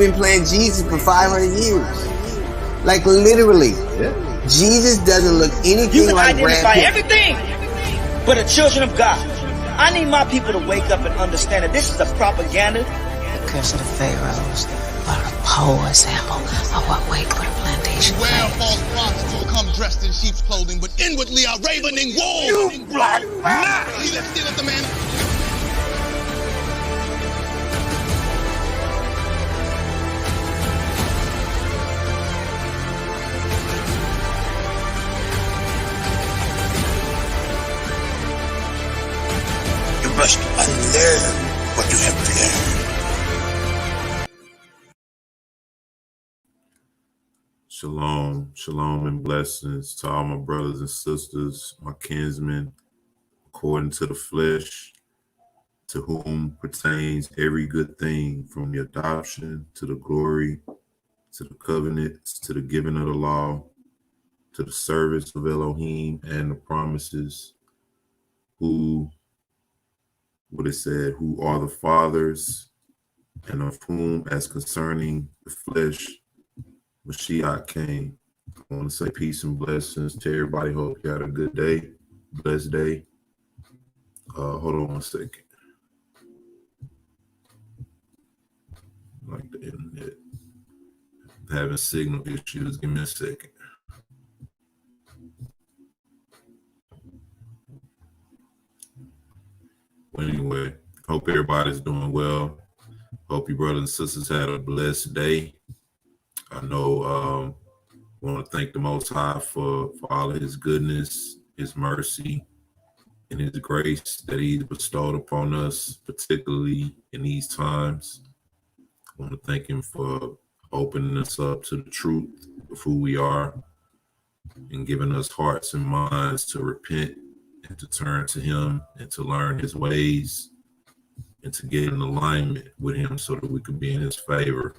been playing Jesus for 500 years. Like literally. Yeah. Jesus doesn't look anything like Brad identify Pitt. everything but the children of God. I need my people to wake up and understand that this is a propaganda. The curse of the pharaohs are a poor example of what wait for the plantation. Beware false prophets who come dressed in sheep's clothing, but inwardly are ravening wolves. You black man! He that stealeth the man. You must unlearn what you have learned. Shalom, shalom and blessings to all my brothers and sisters, my kinsmen, according to the flesh, to whom pertains every good thing, from the adoption to the glory, to the covenants, to the giving of the law, to the service of Elohim and the promises, who, what it said, who are the fathers, and of whom, as concerning the flesh, Mashiach came. I want to say peace and blessings to everybody. Hope you had a good day, blessed day. Hold on one second. Like the internet having signal issues. Give me a second. Well, anyway, hope everybody's doing well. Hope you brothers and sisters had a blessed day. I know I want to thank the Most High for all of his goodness, his mercy, and his grace that he's bestowed upon us, particularly in these times. I want to thank him for opening us up to the truth of who we are and giving us hearts and minds to repent and to turn to him and to learn his ways and to get in alignment with him so that we could be in his favor.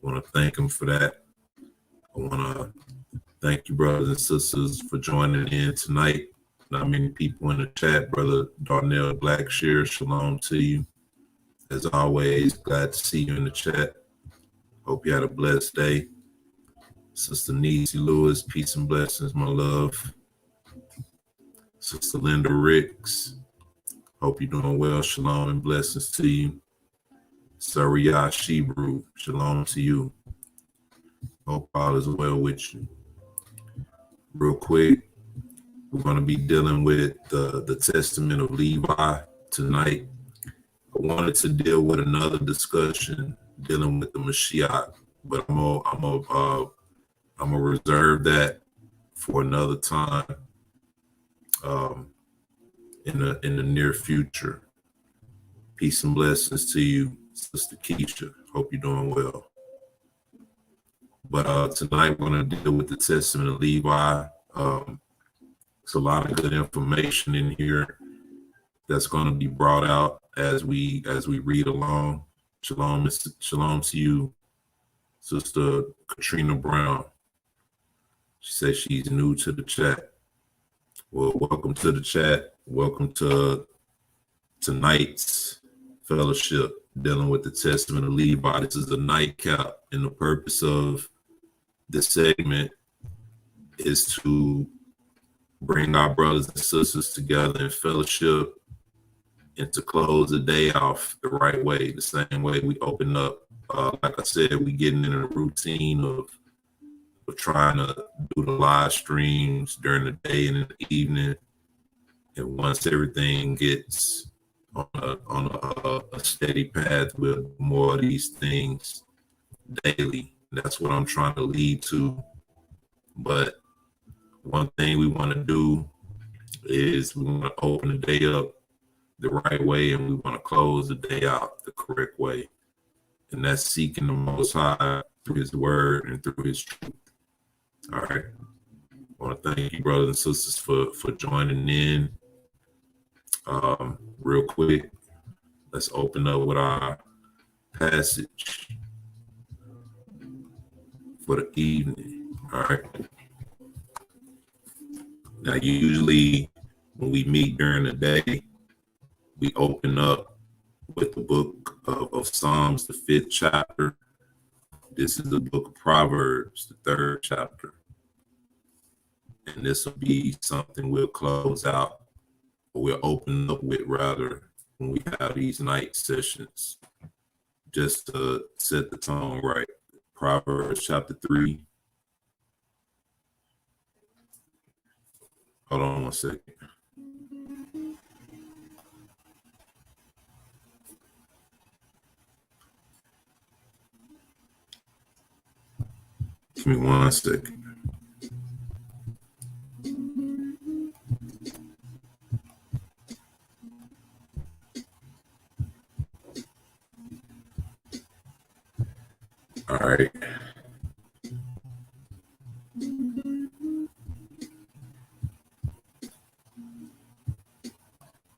I want to thank him for that. I want to thank you, brothers and sisters, for joining in tonight. Not many people in the chat. Brother Darnell Blackshear, shalom to you. As always, glad to see you in the chat. Hope you had a blessed day. Sister Niecy Lewis, peace and blessings, my love. Sister Linda Ricks, hope you're doing well. Shalom and blessings to you. Sariyah Shebrew, shalom to you. Hope all is well with you. Real quick, we're going to be dealing with the Testament of Levi tonight. I wanted to deal with another discussion dealing with the Mashiach, but I'm gonna reserve that for another time in the near future. Peace and blessings to you, Sister Keisha. Hope you're doing well. But tonight we're going to deal with the Testament of Levi. It's a lot of good information in here that's going to be brought out as we read along. Shalom to you, Sister Katrina Brown. She says she's new to the chat. Well, welcome to the chat. Welcome to tonight's fellowship dealing with the Testament of Levi. This is a nightcap, and the purpose of this segment is to bring our brothers and sisters together in fellowship and to close the day off the right way, the same way we open up. Like I said, we getting in a routine of trying to do the live streams during the day and in the evening. And once everything gets on a steady path with more of these things daily, that's what I'm trying to lead to. But one thing we want to do is we want to open the day up the right way, and we want to close the day out the correct way. And that's seeking the Most High through his word and through his truth. All right. I want to thank you, brothers and sisters, for joining in. Real quick, let's open up with our passage for the evening. All right. Now, usually when we meet during the day, we open up with the book of Psalms, the 5th chapter, This is the book of Proverbs, the 3rd chapter. And this will be something we'll close out, or we'll open up with, rather, when we have these night sessions, just to set the tone right. Proverbs chapter 3. Hold on one second. Give me 1 second. All right.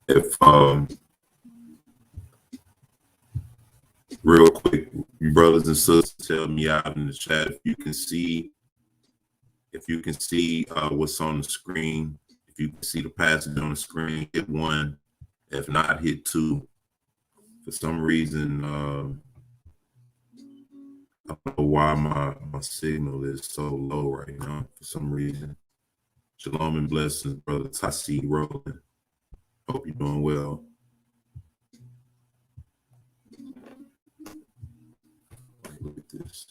If real quick, brothers and sisters, tell me out in the chat if you can see what's on the screen. If you can see the passage on the screen, hit 1. If not, hit 2. For some reason, I don't know why my signal is so low right now. For some reason. Shalom and blessings, brother Tasi Roland. Hope you're doing well. Look at this.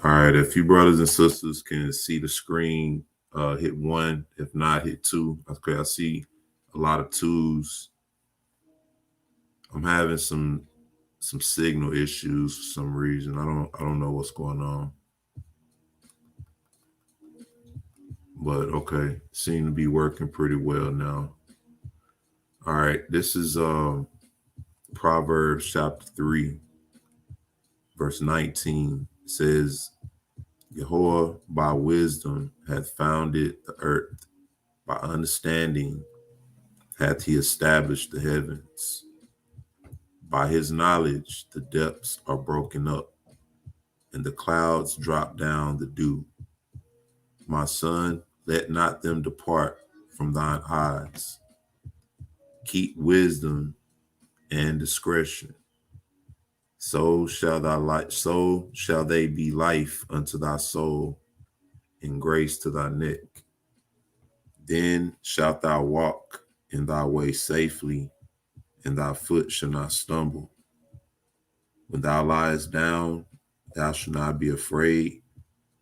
All right, if you brothers and sisters can see the screen, hit 1. If not, hit 2. Okay, I see a lot of 2s. I'm having some signal issues for some reason. I don't know what's going on. But okay, seem to be working pretty well now. All right, this is Proverbs chapter 3, verse 19. It says, Jehovah by wisdom hath founded the earth, by understanding hath he established the heavens. By his knowledge the depths are broken up, and the clouds drop down the dew. My son, let not them depart from thine eyes. Keep wisdom and discretion. So shall they be life unto thy soul, and grace to thy neck. Then shalt thou walk in thy way safely, and thy foot shall not stumble. When thou liest down, thou shalt not be afraid.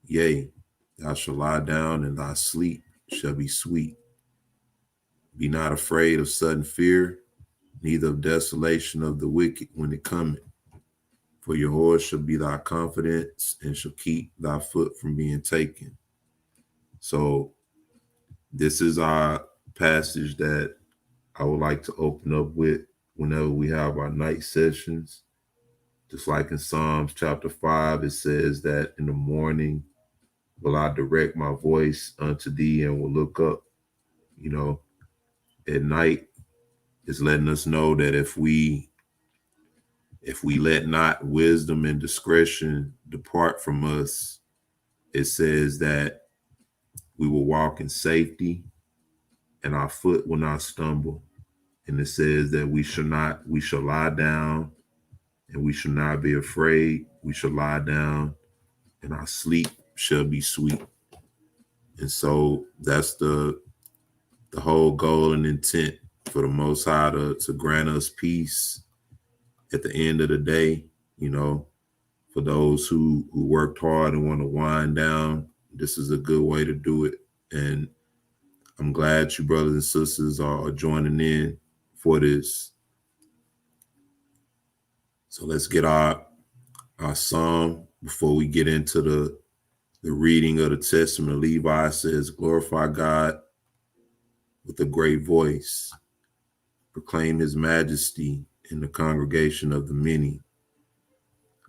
Yea, thou shalt lie down, and thy sleep shall be sweet. Be not afraid of sudden fear, neither of desolation of the wicked when it cometh. For your horse shall be thy confidence, and shall keep thy foot from being taken. So this is our passage that I would like to open up with whenever we have our night sessions. Just like in Psalms chapter 5, it says that in the morning will I direct my voice unto thee and will look up. You know, at night is letting us know that if we let not wisdom and discretion depart from us, it says that we will walk in safety and our foot will not stumble. And it says that we shall lie down and we shall not be afraid. We shall lie down and our sleep shall be sweet. And so that's the whole goal and intent for the Most High to grant us peace at the end of the day. You know, for those who worked hard and want to wind down, this is a good way to do it. And I'm glad you brothers and sisters are joining in for this. So let's get our psalm before we get into the reading of the Testament. Levi says, glorify God with a great voice. Proclaim his majesty in the congregation of the many.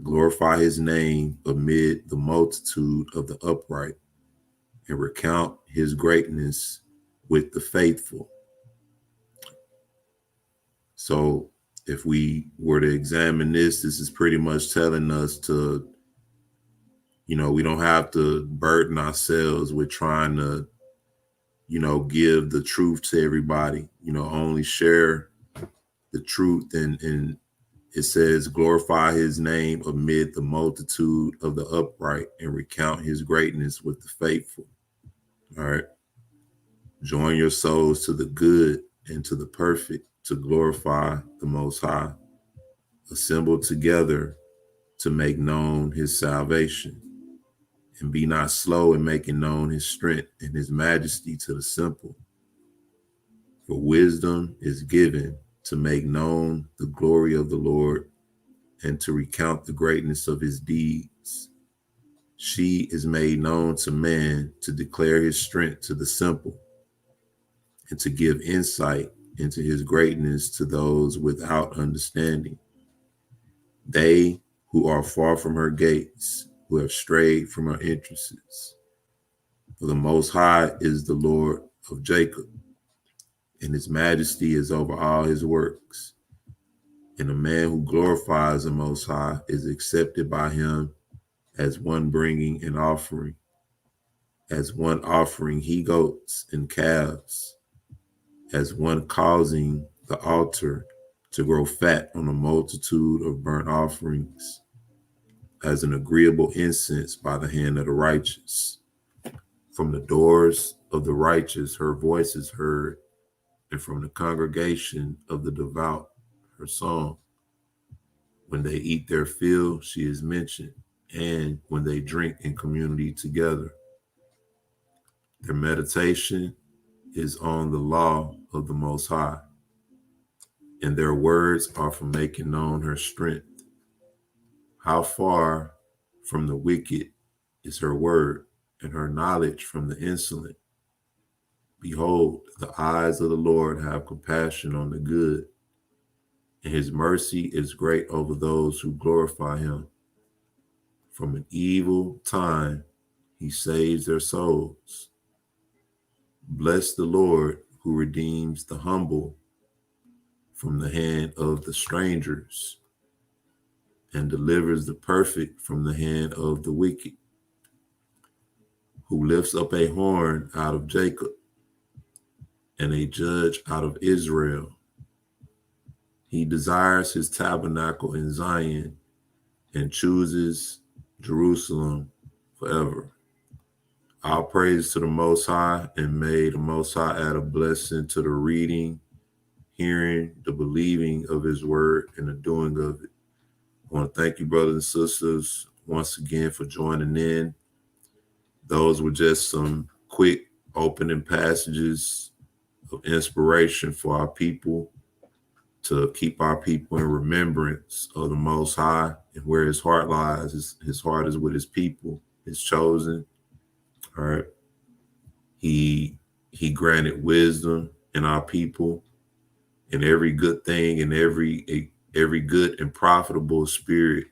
Glorify his name amid the multitude of the upright, and recount his greatness with the faithful. So if we were to examine this is pretty much telling us to, we don't have to burden ourselves with trying to, give the truth to everybody, only share the truth. And it says, glorify his name amid the multitude of the upright and recount his greatness with the faithful. All right. Join your souls to the good and to the perfect to glorify the Most High. Assemble together to make known his salvation, and be not slow in making known his strength and his majesty to the simple. For wisdom is given to make known the glory of the Lord and to recount the greatness of his deeds. She is made known to man to declare his strength to the simple and to give insight into his greatness to those without understanding. They who are far from her gates, who have strayed from her entrances. For the Most High is the Lord of Jacob, and his majesty is over all his works. And a man who glorifies the Most High is accepted by him as one bringing an offering, as one offering he-goats and calves, as one causing the altar to grow fat on a multitude of burnt offerings, as an agreeable incense by the hand of the righteous. From the doors of the righteous her voice is heard, and from the congregation of the devout her song. When they eat their fill, she is mentioned, and when they drink in community together. Their meditation is on the law of the Most High, and their words are for making known her strength. How far from the wicked is her word, and her knowledge from the insolent. Behold, the eyes of the Lord have compassion on the good, and his mercy is great over those who glorify him. From an evil time he saves their souls. Bless the Lord who redeems the humble from the hand of the strangers, and delivers the perfect from the hand of the wicked, who lifts up a horn out of Jacob and a judge out of Israel. He desires his tabernacle in Zion and chooses Jerusalem forever. All praise to the Most High, and may the Most High add a blessing to the reading, hearing, the believing of his word, and the doing of it. I want to thank you, brothers and sisters, once again for joining in. Those were just some quick opening passages of inspiration for our people, to keep our people in remembrance of the Most High and where his heart lies. His heart is with his people, his chosen. All right. He granted wisdom in our people, and every good thing and every good and profitable spirit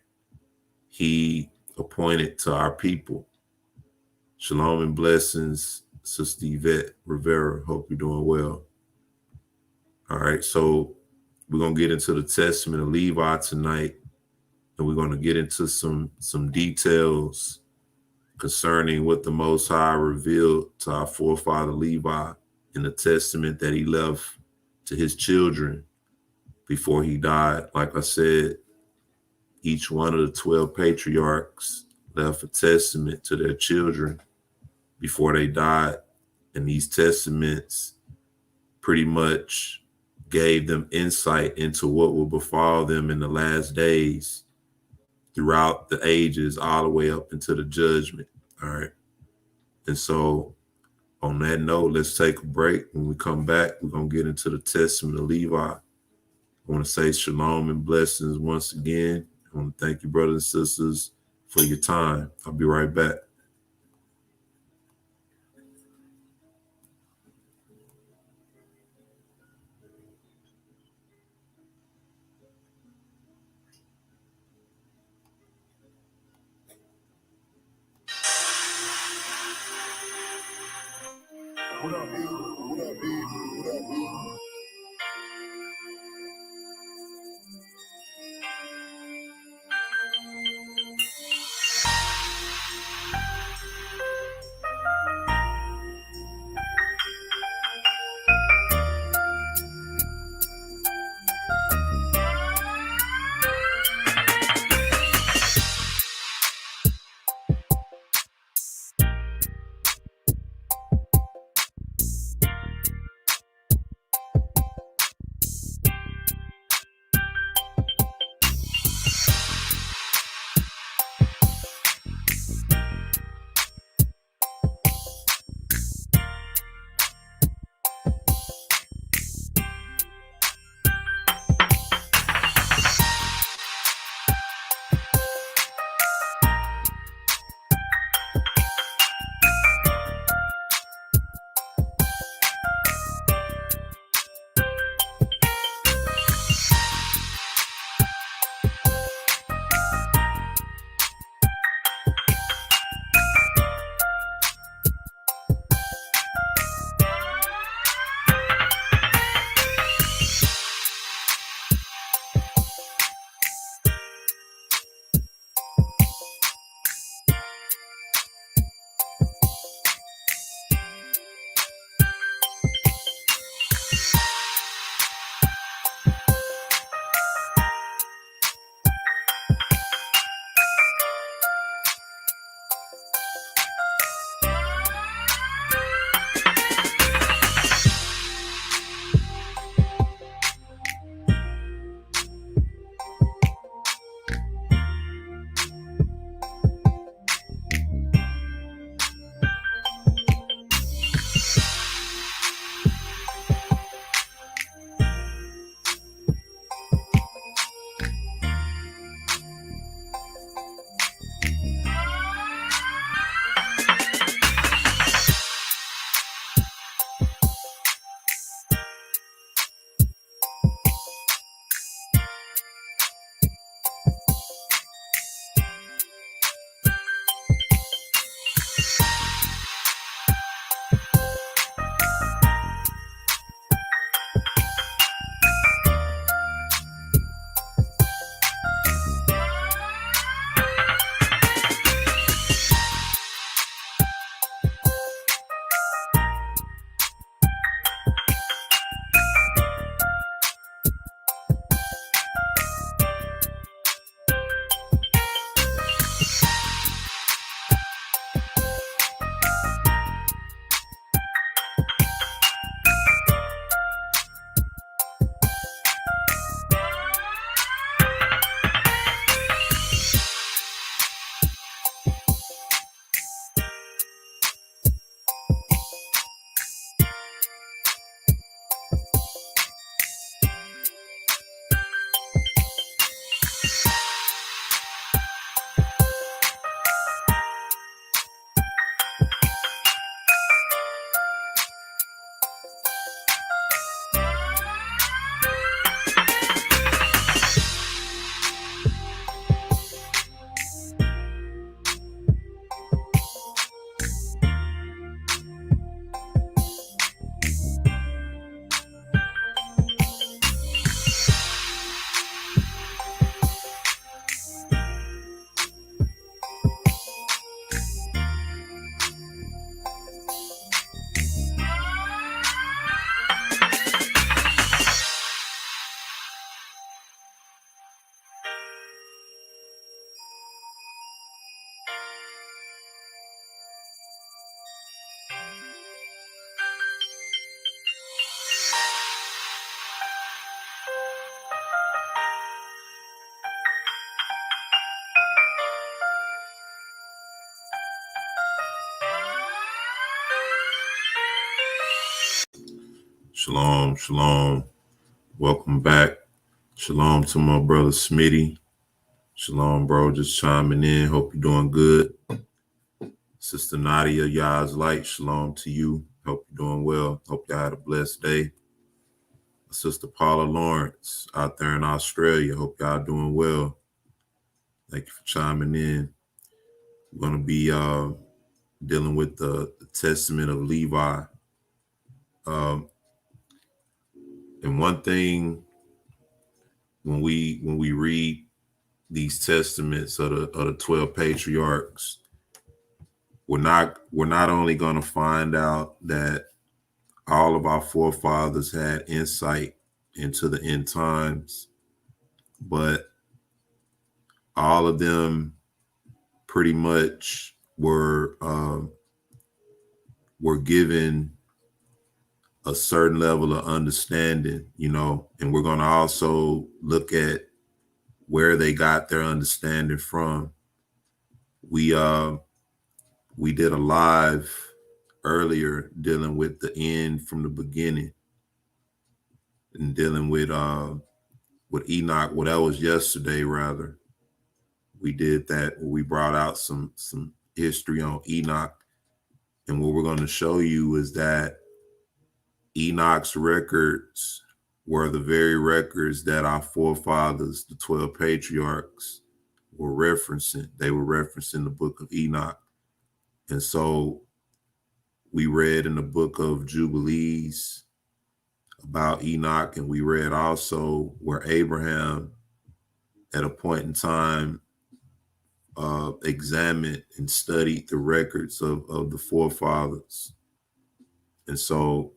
he appointed to our people. Shalom and blessings, Sister Yvette Rivera. Hope you're doing well. All right, so we're going to get into the Testament of Levi tonight, and we're going to get into some details concerning what the Most High revealed to our forefather Levi in the testament that he left to his children before he died. Like I said, each one of the 12 patriarchs left a testament to their children before they died, and these testaments pretty much gave them insight into what will befall them in the last days, throughout the ages, all the way up into the judgment. All right. And so on that note, let's take a break. When we come back, we're going to get into the Testament of Levi. I want to say shalom and blessings once again. I want to thank you, brothers and sisters, for your time. I'll be right back. What up, E? What up, E? What up, E? Shalom, shalom. Welcome back. Shalom to my brother Smitty. Shalom, bro. Just chiming in. Hope you're doing good. Sister Nadia, Yah's light. Shalom to you. Hope you're doing well. Hope y'all had a blessed day. Sister Paula Lawrence out there in Australia. Hope y'all doing well. Thank you for chiming in. We're going to be dealing with the testament of Levi. And one thing, when we read these testaments of the 12 patriarchs, we're not only going to find out that all of our forefathers had insight into the end times, but all of them pretty much were given a certain level of understanding, and we're going to also look at where they got their understanding from. We did a live earlier dealing with the end from the beginning and dealing with Enoch. Well, that was yesterday, rather. We did that. We brought out some history on Enoch, and what we're going to show you is that Enoch's records were the very records that our forefathers, the 12 patriarchs, were referencing. They were referencing the book of Enoch. And so we read in the book of Jubilees about Enoch, and we read also where Abraham, at a point in time, examined and studied the records of the forefathers. And so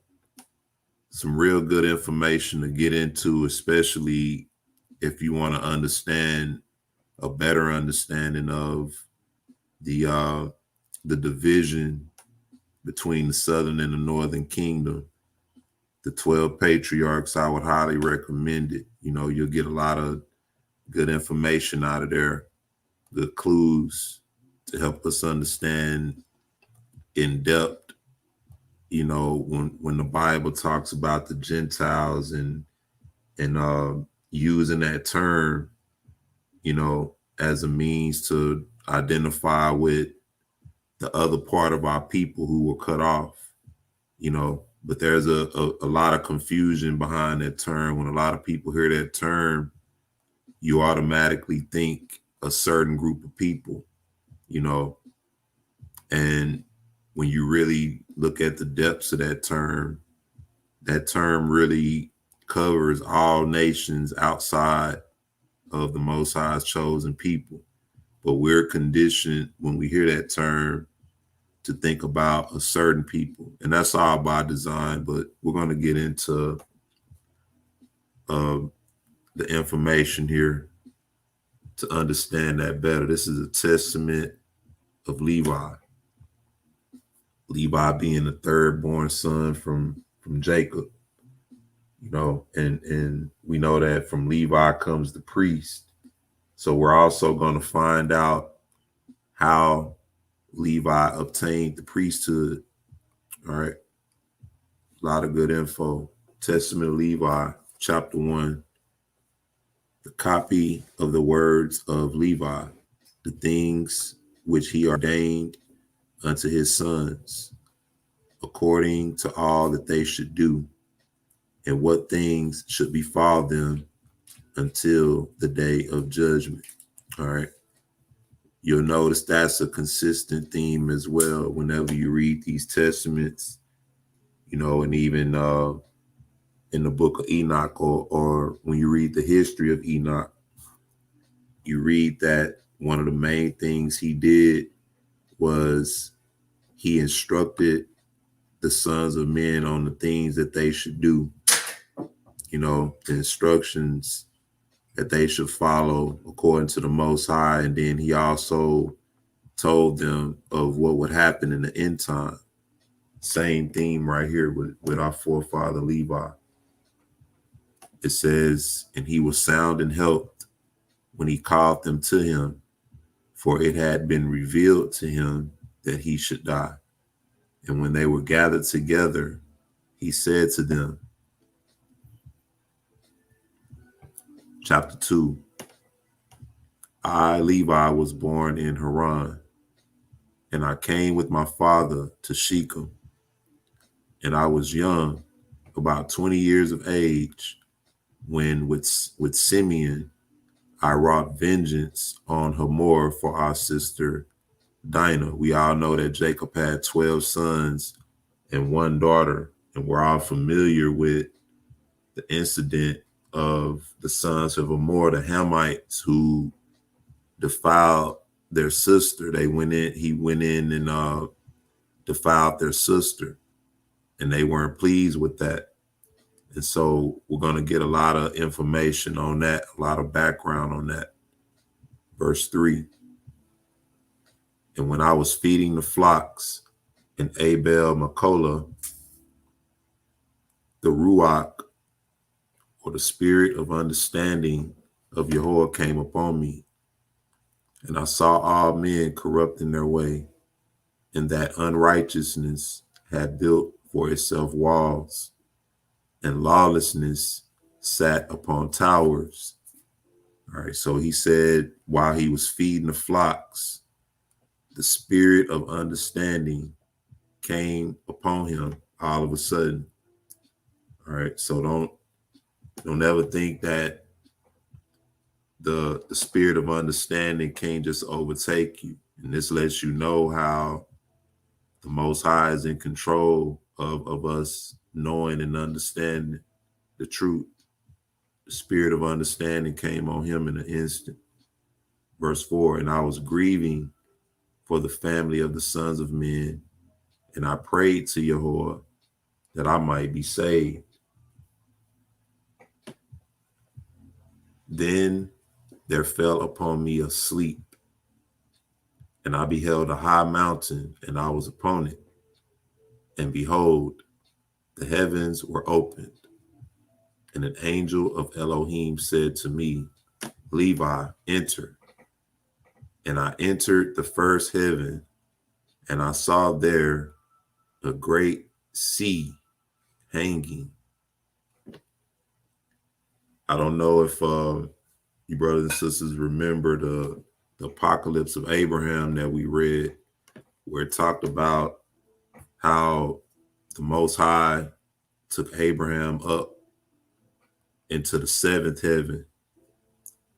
some real good information to get into, especially if you want to understand a better understanding of the division between the southern and the northern kingdom. The 12 patriarchs, I would highly recommend it. You'll get a lot of good information out of there, good clues to help us understand in depth, when the Bible talks about the Gentiles and using that term, as a means to identify with the other part of our people who were cut off, but there's a lot of confusion behind that term. When a lot of people hear that term, you automatically think a certain group of people, and when you really look at the depths of that term really covers all nations outside of the Most High's chosen people. But we're conditioned when we hear that term to think about a certain people, and that's all by design. But we're going to get into the information here to understand that better. This is a testament of Levi. Levi being the third born son from Jacob, and we know that from Levi comes the priest. So we're also going to find out how Levi obtained the priesthood. All right. A lot of good info. Testament of Levi, chapter 1. The copy of the words of Levi, the things which he ordained unto his sons, according to all that they should do, and what things should befall them until the day of judgment. All right. You'll notice that's a consistent theme as well whenever you read these testaments, and even in the book of Enoch, or when you read the history of Enoch, you read that one of the main things he did was he instructed the sons of men on the things that they should do, the instructions that they should follow according to the Most High. And then he also told them of what would happen in the end time. Same theme right here with our forefather Levi. It says, and he was sound and helped when he called them to him, for it had been revealed to him that he should die. And when they were gathered together, he said to them, chapter 2, I, Levi, was born in Haran, and I came with my father to Shechem. And I was young, about 20 years of age, when with Simeon I wrought vengeance on Hamor for our sister Dinah. We all know that Jacob had 12 sons and one daughter And we're all familiar with the incident of the sons of Amor, the Hamites, who defiled their sister. He went in and defiled their sister, and they weren't pleased with that. And so we're going to get a lot of information on that, a lot of background on that. Verse 3. And when I was feeding the flocks in Abel Makola, the Ruach, or the spirit of understanding of Yahweh, came upon me. And I saw all men corrupt in their way, and that unrighteousness had built for itself walls, and lawlessness sat upon towers. All right, so he said while he was feeding the flocks, the spirit of understanding came upon him all of a sudden. All right, so don't ever think that the spirit of understanding can't just overtake you. And this lets you know how the Most High is in control of us knowing and understanding the truth. The spirit of understanding came on him in an instant. Verse 4, and I was grieving for the family of the sons of men, and I prayed to Yahweh that I might be saved. Then there fell upon me a sleep, and I beheld a high mountain, and I was upon it. And behold, the heavens were opened, and an angel of Elohim said to me, Levi, enter. And I entered the first heaven, and I saw there a great sea hanging. I don't know if you brothers and sisters remember the apocalypse of Abraham that we read, where it talked about how the Most High took Abraham up into the seventh heaven,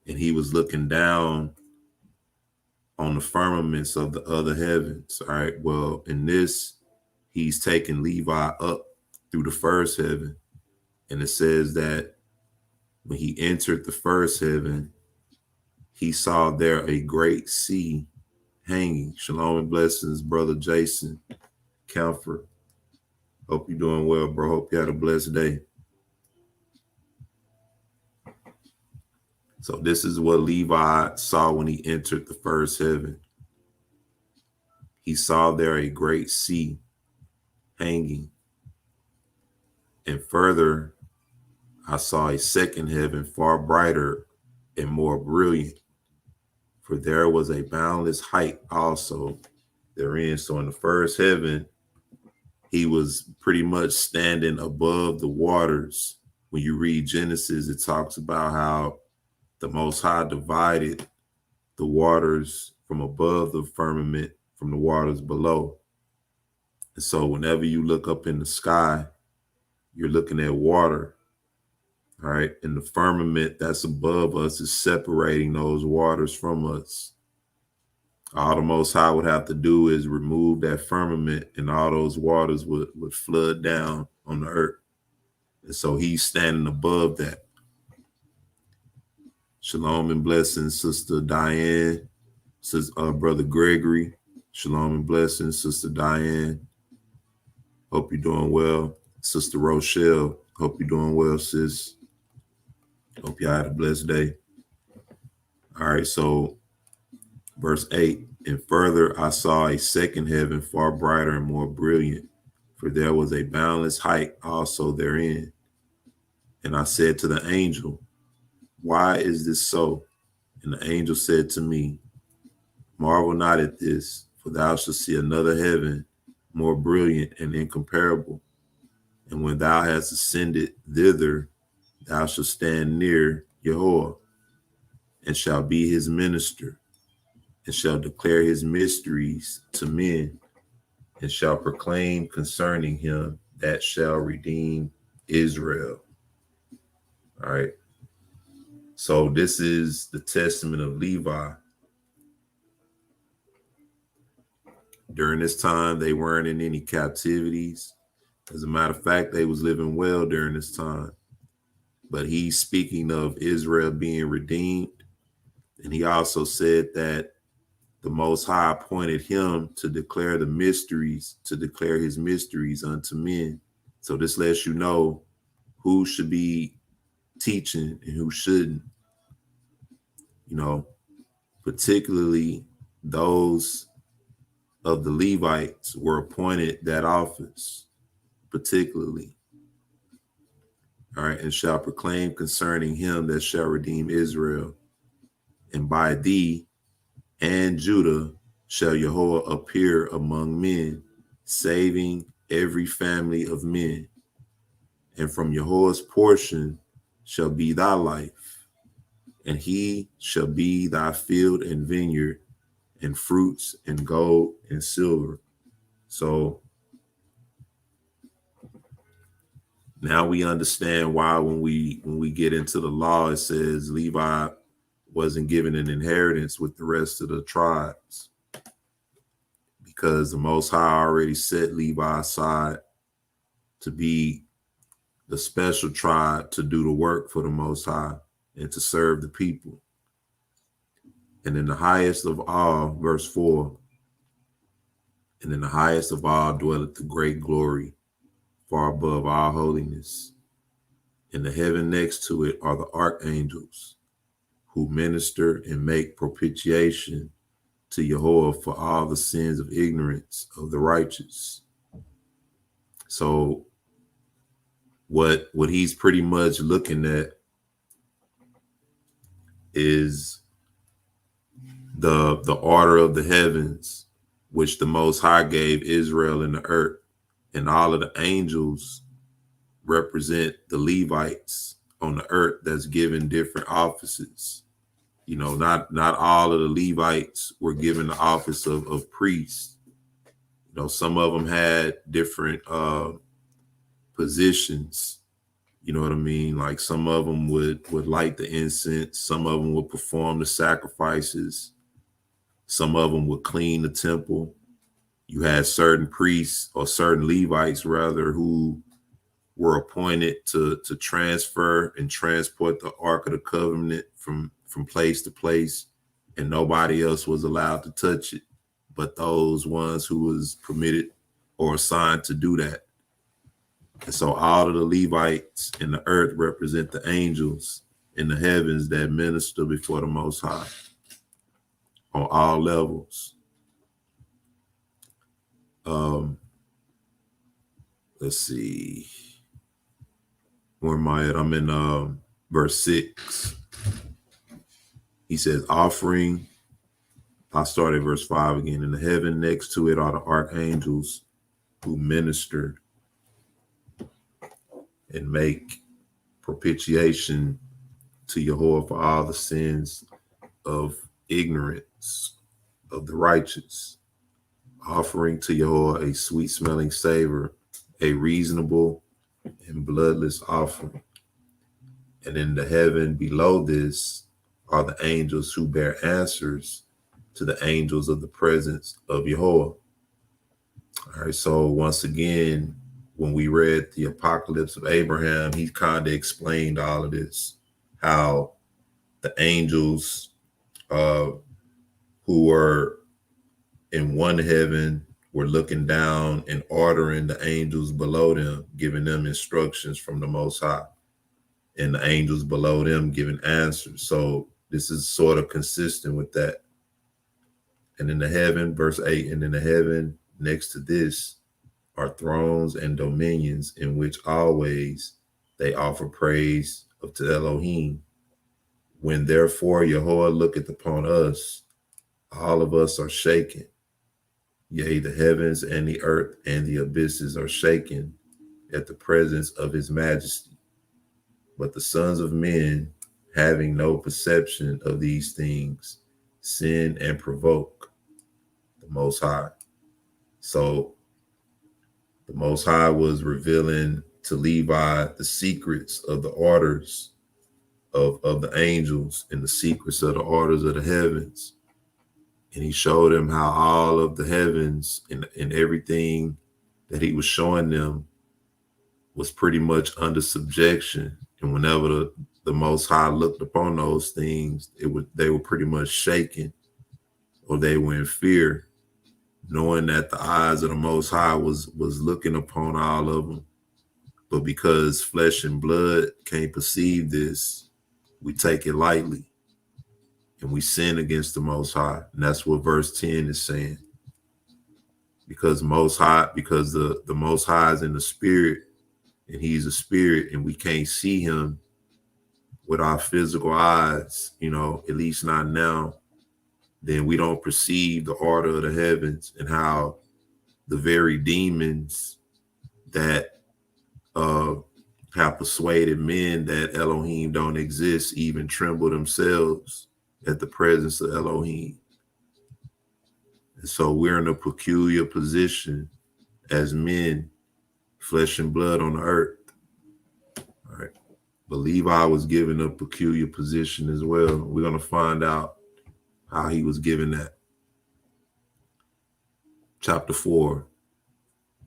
and he was looking down on the firmaments of the other heavens. All right, well, in this, he's taking Levi up through the first heaven, and it says that when he entered the first heaven, he saw there a great sea hanging. Shalom and blessings, brother Jason Comfort. Hope you're doing well, bro. Hope you had a blessed day. So this is what Levi saw when he entered the first heaven. He saw there a great sea hanging. And further, I saw a second heaven far brighter and more brilliant, for there was a boundless height also therein. So in the first heaven, he was pretty much standing above the waters. When you read Genesis, it talks about how the Most High divided the waters from above the firmament from the waters below. And so whenever you look up in the sky, you're looking at water. All right. And the firmament that's above us is separating those waters from us. All the Most High would have to do is remove that firmament, and all those waters would flood down on the earth. And so he's standing above that. Shalom and blessings, Sister Diane, Brother Gregory. Shalom and blessings, Sister Diane. Hope you're doing well. Sister Rochelle, hope you're doing well, sis. Hope y'all had a blessed day. All right, so verse 8, and further I saw a second heaven far brighter and more brilliant, for there was a boundless height also therein. And I said to the angel, why is this so? And the angel said to me, marvel not at this, for thou shalt see another heaven more brilliant and incomparable. And when thou hast ascended thither, thou shalt stand near Yahweh, and shall be his minister, and shall declare his mysteries to men, and shall proclaim concerning him that shall redeem Israel. All right. So this is the testament of Levi. During this time, they weren't in any captivities. As a matter of fact, they was living well during this time. But he's speaking of Israel being redeemed. And he also said that the Most High appointed him to declare the mysteries, to declare his mysteries unto men. So this lets you know who should be teaching and who shouldn't. You know, particularly those of the Levites were appointed that office, particularly. All right, and shall proclaim concerning him that shall redeem Israel. And by thee and Judah shall Yahweh appear among men, saving every family of men. And from Yahweh's portion shall be thy life, and he shall be thy field and vineyard, and fruits and gold and silver. So now we understand why when we get into the law, it says Levi wasn't given an inheritance with the rest of the tribes, because the Most High already set Levi aside to be the special tribe to do the work for the Most High and to serve the people. And in the highest of all, verse 4, and in the highest of all dwelleth the great glory, far above all holiness. In the heaven next to it are the archangels, who minister and make propitiation to Yahweh for all the sins of ignorance of the righteous. So what he's pretty much looking at is the order of the heavens, which the Most High gave Israel and the earth, and all of the angels represent the Levites on the earth that's given different offices. You know, not all of the Levites were given the office of priests. You know, some of them had different positions. You know what I mean? Like some of them would light the incense. Some of them would perform the sacrifices. Some of them would clean the temple. You had certain priests, or certain Levites rather, who were appointed to transfer and transport the Ark of the Covenant from place to place, and nobody else was allowed to touch it but those ones who was permitted or assigned to do that. And so all of the Levites in the earth represent the angels in the heavens that minister before the Most High on all levels. Let's see. Where am I at? I'm in verse 6. He says, offering. I'll start at verse 5 again. In the heaven next to it are the archangels who minister and make propitiation to Yahweh for all the sins of ignorance of the righteous, offering to Yahweh a sweet smelling savor, a reasonable and bloodless offering. And in the heaven below this are the angels who bear answers to the angels of the presence of Yahweh. All right, so once again, when we read the Apocalypse of Abraham, he kind of explained all of this, how the angels who were in one heaven were looking down and ordering the angels below them, giving them instructions from the Most High, and the angels below them giving answers. So this is sort of consistent with that. And in the heaven, verse 8, and in the heaven next to this are thrones and dominions, in which always they offer praise to Elohim. When therefore Yahweh looketh upon us, all of us are shaken. Yea, the heavens and the earth and the abysses are shaken at the presence of his majesty. But the sons of men, having no perception of these things, sin and provoke the Most High. So the Most High was revealing to Levi the secrets of the orders of the angels and the secrets of the orders of the heavens. And he showed him how all of the heavens and everything that he was showing them was pretty much under subjection. And whenever the Most High looked upon those things, they were pretty much shaken, or they were in fear, knowing that the eyes of the Most High was looking upon all of them. But because flesh and blood can't perceive this, we take it lightly and we sin against the Most High. And that's what verse 10 is saying. Because the Most High is in the spirit, and he's a spirit, and we can't see him with our physical eyes, at least not now, then we don't perceive the order of the heavens and how the very demons that have persuaded men that Elohim don't exist even tremble themselves at the presence of Elohim. And so we're in a peculiar position as men, flesh and blood on the earth. All right. But Levi was given a peculiar position as well. We're going to find out how he was given that. Chapter 4.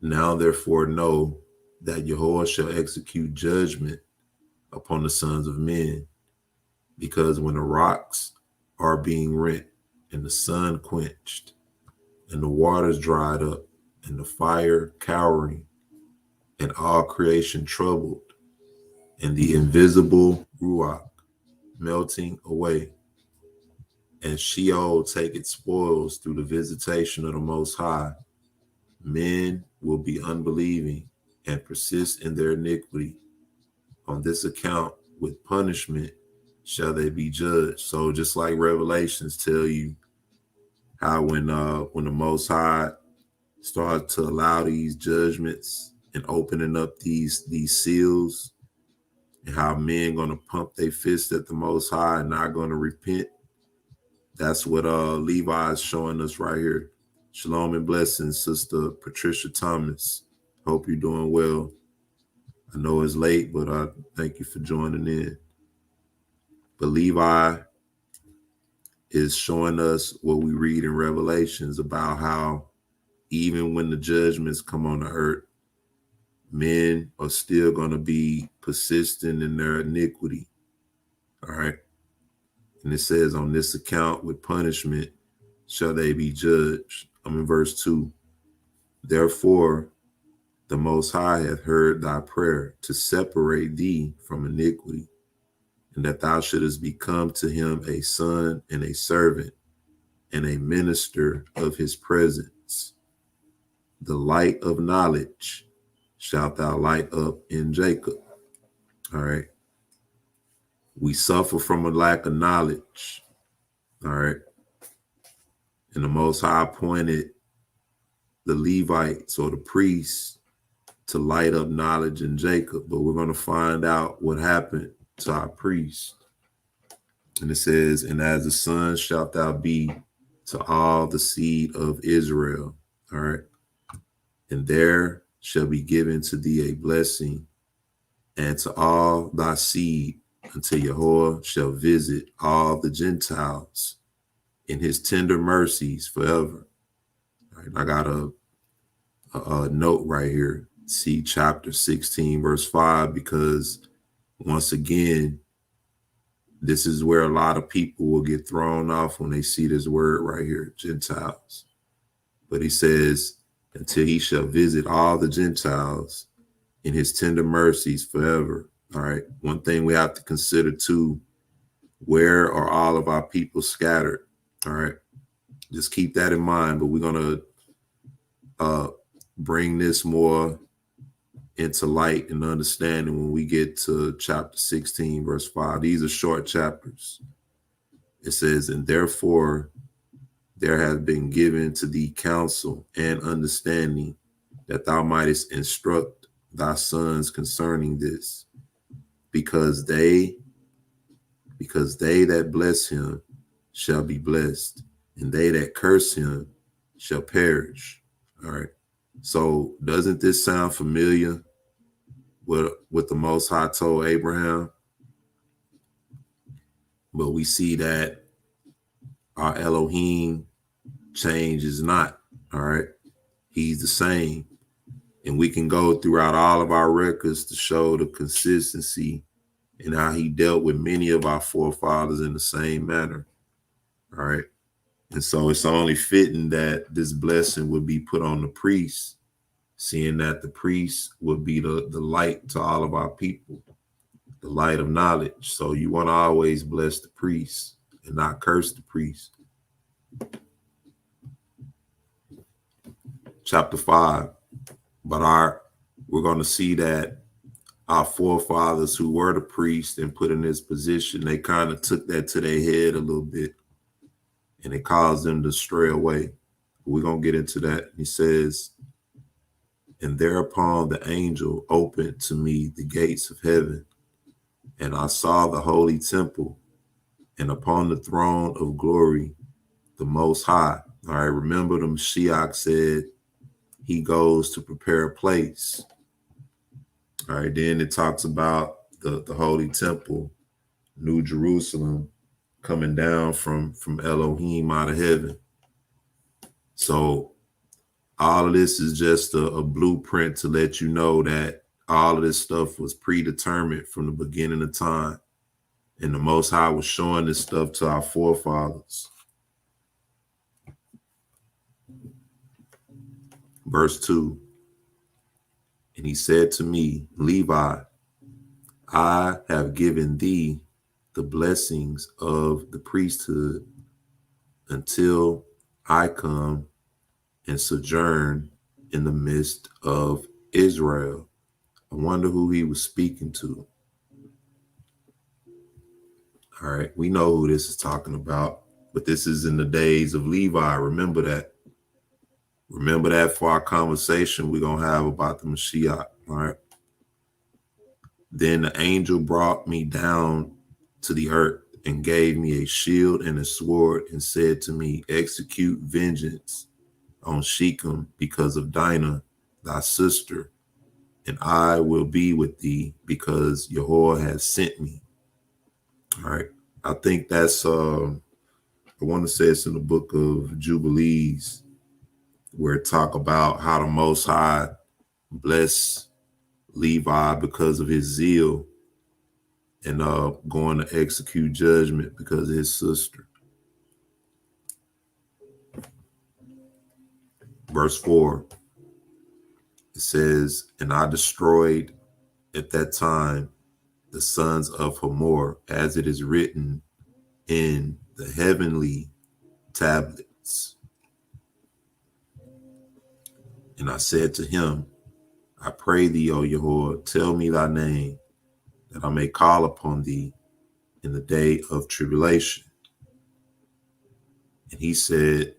Now therefore know that Yahuwah shall execute judgment upon the sons of men, because when the rocks are being rent, and the sun quenched, and the waters dried up, and the fire cowering, and all creation troubled, and the invisible Ruach melting away, and Sheol take its spoils through the visitation of the Most High, men will be unbelieving and persist in their iniquity. On this account, with punishment shall they be judged. So just like Revelations tell you how when the Most High started to allow these judgments and opening up these seals, and how men gonna pump their fist at the Most High and not gonna repent. That's what Levi is showing us right here. Shalom and blessings, Sister Patricia Thomas. Hope you're doing well. I know it's late, but I thank you for joining in. But Levi is showing us what we read in Revelations about how even when the judgments come on the earth, men are still going to be persistent in their iniquity. All right. And it says, on this account, with punishment shall they be judged. I'm in verse 2. Therefore, the Most High hath heard thy prayer to separate thee from iniquity, and that thou shouldest become to him a son and a servant and a minister of his presence. The light of knowledge shalt thou light up in Jacob. All right. We suffer from a lack of knowledge. All right. And the Most High appointed the Levites or the priests to light up knowledge in Jacob. But we're going to find out what happened to our priest. And it says, and as a son shalt thou be to all the seed of Israel. All right. And there shall be given to thee a blessing, and to all thy seed, until Yahuwah shall visit all the Gentiles in his tender mercies forever. All right, I got a note right here. See chapter 16, verse 5, because once again, this is where a lot of people will get thrown off when they see this word right here, Gentiles. But he says, until he shall visit all the Gentiles in his tender mercies forever. All right. One thing we have to consider too, where are all of our people scattered? All right. Just keep that in mind. But we're going to bring this more into light and understanding when we get to chapter 16, verse 5. These are short chapters. It says, and therefore there has been given to thee counsel and understanding, that thou mightest instruct thy sons concerning this, because they that bless him shall be blessed, and they that curse him shall perish. All right. So doesn't this sound familiar with what the Most High told Abraham? But we see that our Elohim changes not. All right. He's the same. And we can go throughout all of our records to show the consistency and how he dealt with many of our forefathers in the same manner. All right. And so it's only fitting that this blessing would be put on the priest, seeing that the priest would be the light to all of our people, the light of knowledge. So you want to always bless the priest and not curse the priest. Chapter 5. But we're going to see that our forefathers who were the priests and put in this position, they kind of took that to their head a little bit, and it caused them to stray away. We're going to get into that. He says, and thereupon the angel opened to me the gates of heaven, and I saw the holy temple, and upon the throne of glory, the Most High. All right, remember the Mashiach said he goes to prepare a place. All right, then it talks about the holy temple, New Jerusalem, coming down from Elohim out of heaven. So all of this is just a blueprint to let you know that all of this stuff was predetermined from the beginning of time. And the Most High was showing this stuff to our forefathers. Verse 2. And he said to me, Levi, I have given thee the blessings of the priesthood until I come and sojourn in the midst of Israel. I wonder who he was speaking to. All right, we know who this is talking about, but this is in the days of Levi. Remember that. Remember that for our conversation we're going to have about the Mashiach. All right. Then the angel brought me down to the earth and gave me a shield and a sword and said to me, execute vengeance on Shechem because of Dinah, thy sister, and I will be with thee because Yahweh has sent me. All right. I think that's, I want to say it's in the book of Jubilees, where it talk about how the Most High bless Levi because of his zeal and going to execute judgment because of his sister. Verse 4, it says, and I destroyed at that time the sons of Hamor, as it is written in the heavenly tablets. And I said to him, I pray thee, O Yahweh, tell me thy name, that I may call upon thee in the day of tribulation. And he said,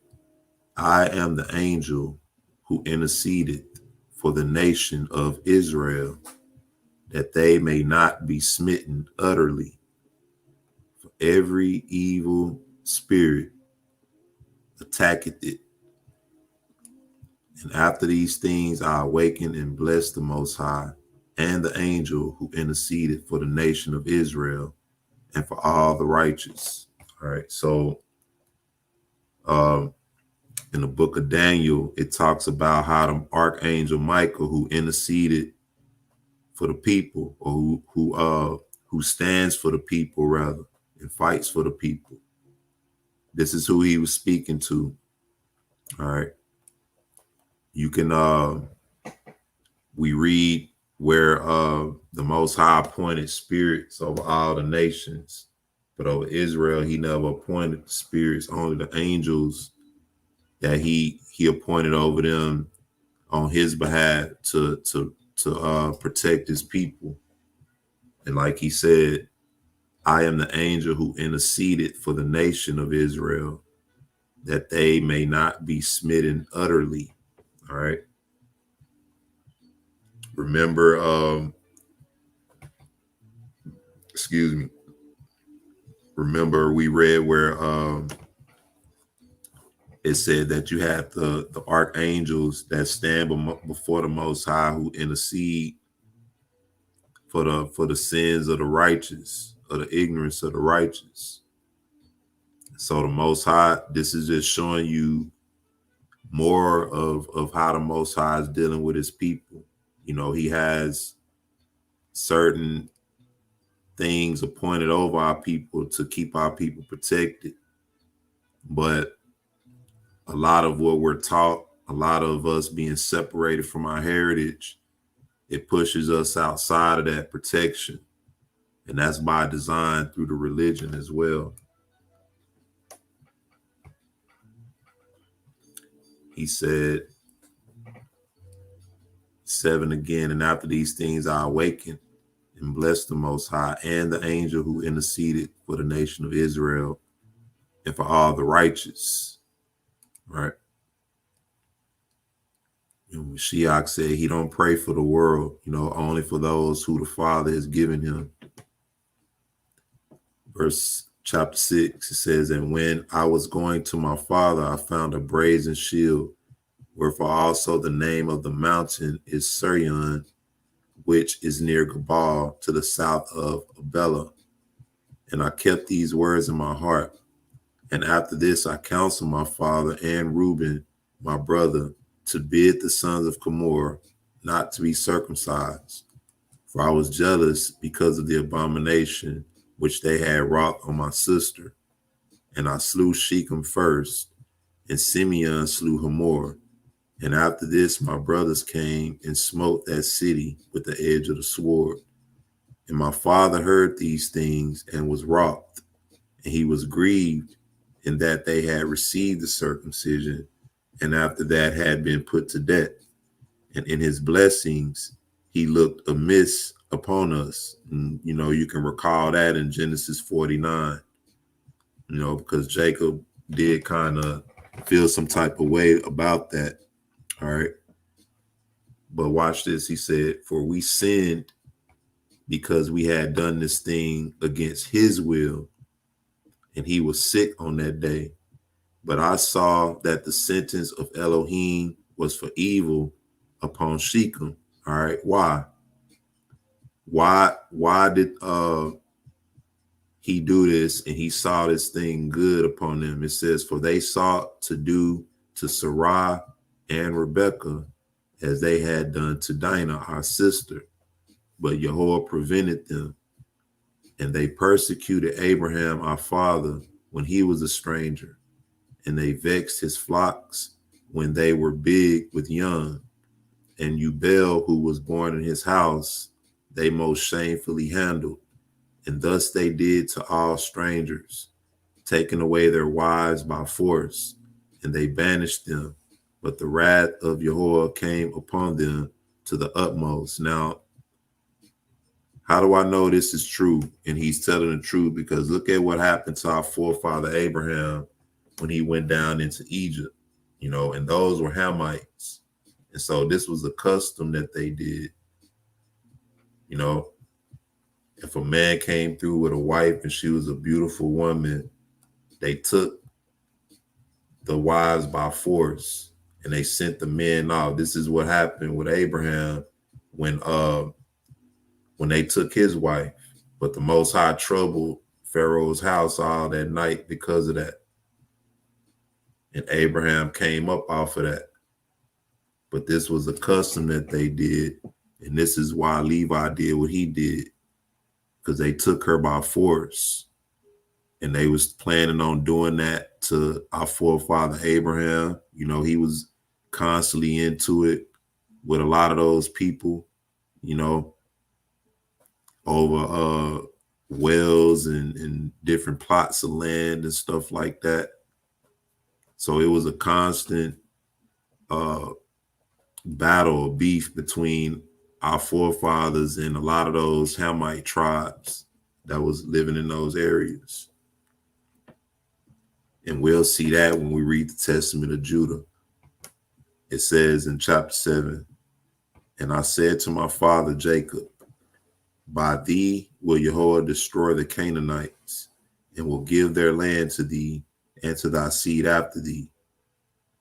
I am the angel who interceded for the nation of Israel, that they may not be smitten utterly. For every evil spirit attacketh it. And after these things I awakened and blessed the Most High and the angel who interceded for the nation of Israel and for all the righteous. All right. So in the book of Daniel, it talks about how the archangel Michael, who interceded for the people, or who stands for the people rather, and fights for the people. This is who he was speaking to. All right. You can we read where the Most High appointed spirits over all the nations, but over Israel he never appointed the spirits, only the angels that he appointed over them on his behalf to protect his people. And like he said, I am the angel who interceded for the nation of Israel, that they may not be smitten utterly. All right. Remember, remember we read where it said that you have the archangels that stand before the Most High, who intercede for the sins of the righteous, or the ignorance of the righteous. So the Most High, this is just showing you more of how the Most High is dealing with his people. You know, he has certain things appointed over our people to keep our people protected. But a lot of what we're taught, a lot of us being separated from our heritage, it pushes us outside of that protection. And that's by design through the religion as well. He said, 7 again, and after these things I awakened and blessed the Most High and the angel who interceded for the nation of Israel and for all the righteous. Right? And Mashiach said he don't pray for the world, you know, only for those who the Father has given him. Verse chapter 6, it says, and when I was going to my father, I found a brazen shield, wherefore also the name of the mountain is Sirion, which is near Gabal, to the south of Abela. And I kept these words in my heart. And after this, I counseled my father and Reuben, my brother, to bid the sons of Chamor not to be circumcised. For I was jealous because of the abomination which they had wrought on my sister. And I slew Shechem first, and Simeon slew Hamor. And after this, my brothers came and smote that city with the edge of the sword. And my father heard these things and was wroth, and he was grieved in that they had received the circumcision, and after that had been put to death. And in his blessings, he looked amiss upon us. And, you know, you can recall that in Genesis 49, you know, because Jacob did kind of feel some type of way about that. All right. But watch this. He said, for we sinned because we had done this thing against his will, and he was sick on that day. But I saw that the sentence of Elohim was for evil upon Shechem. All right. Why? Why did he do this? And he saw this thing good upon them. It says, for they sought to do to Sarai and Rebekah as they had done to Dinah, our sister. But Yahweh prevented them. And they persecuted Abraham, our father, when he was a stranger. And they vexed his flocks when they were big with young. And Ubel, who was born in his house, they most shamefully handled. And thus they did to all strangers, taking away their wives by force, and they banished them. But the wrath of Yahweh came upon them to the utmost. Now, how do I know this is true? And he's telling the truth, because look at what happened to our forefather Abraham when he went down into Egypt, you know, and those were Hamites. And so this was a custom that they did, you know. If a man came through with a wife and she was a beautiful woman, they took the wives by force and they sent the men out. This is what happened with Abraham when they took his wife. But the Most High troubled Pharaoh's house all that night because of that. And Abraham came up off of that. But this was a custom that they did. And this is why Levi did what he did, because they took her by force. And they was planning on doing that to our forefather Abraham. You know, he was constantly into it with a lot of those people, you know, over wells and different plots of land and stuff like that. So it was a constant battle or beef between our forefathers and a lot of those Hamite tribes that was living in those areas. And we'll see that when we read the Testament of Judah. It says in chapter 7, and I said to my father Jacob, by thee will Yahweh destroy the Canaanites, and will give their land to thee and to thy seed after thee.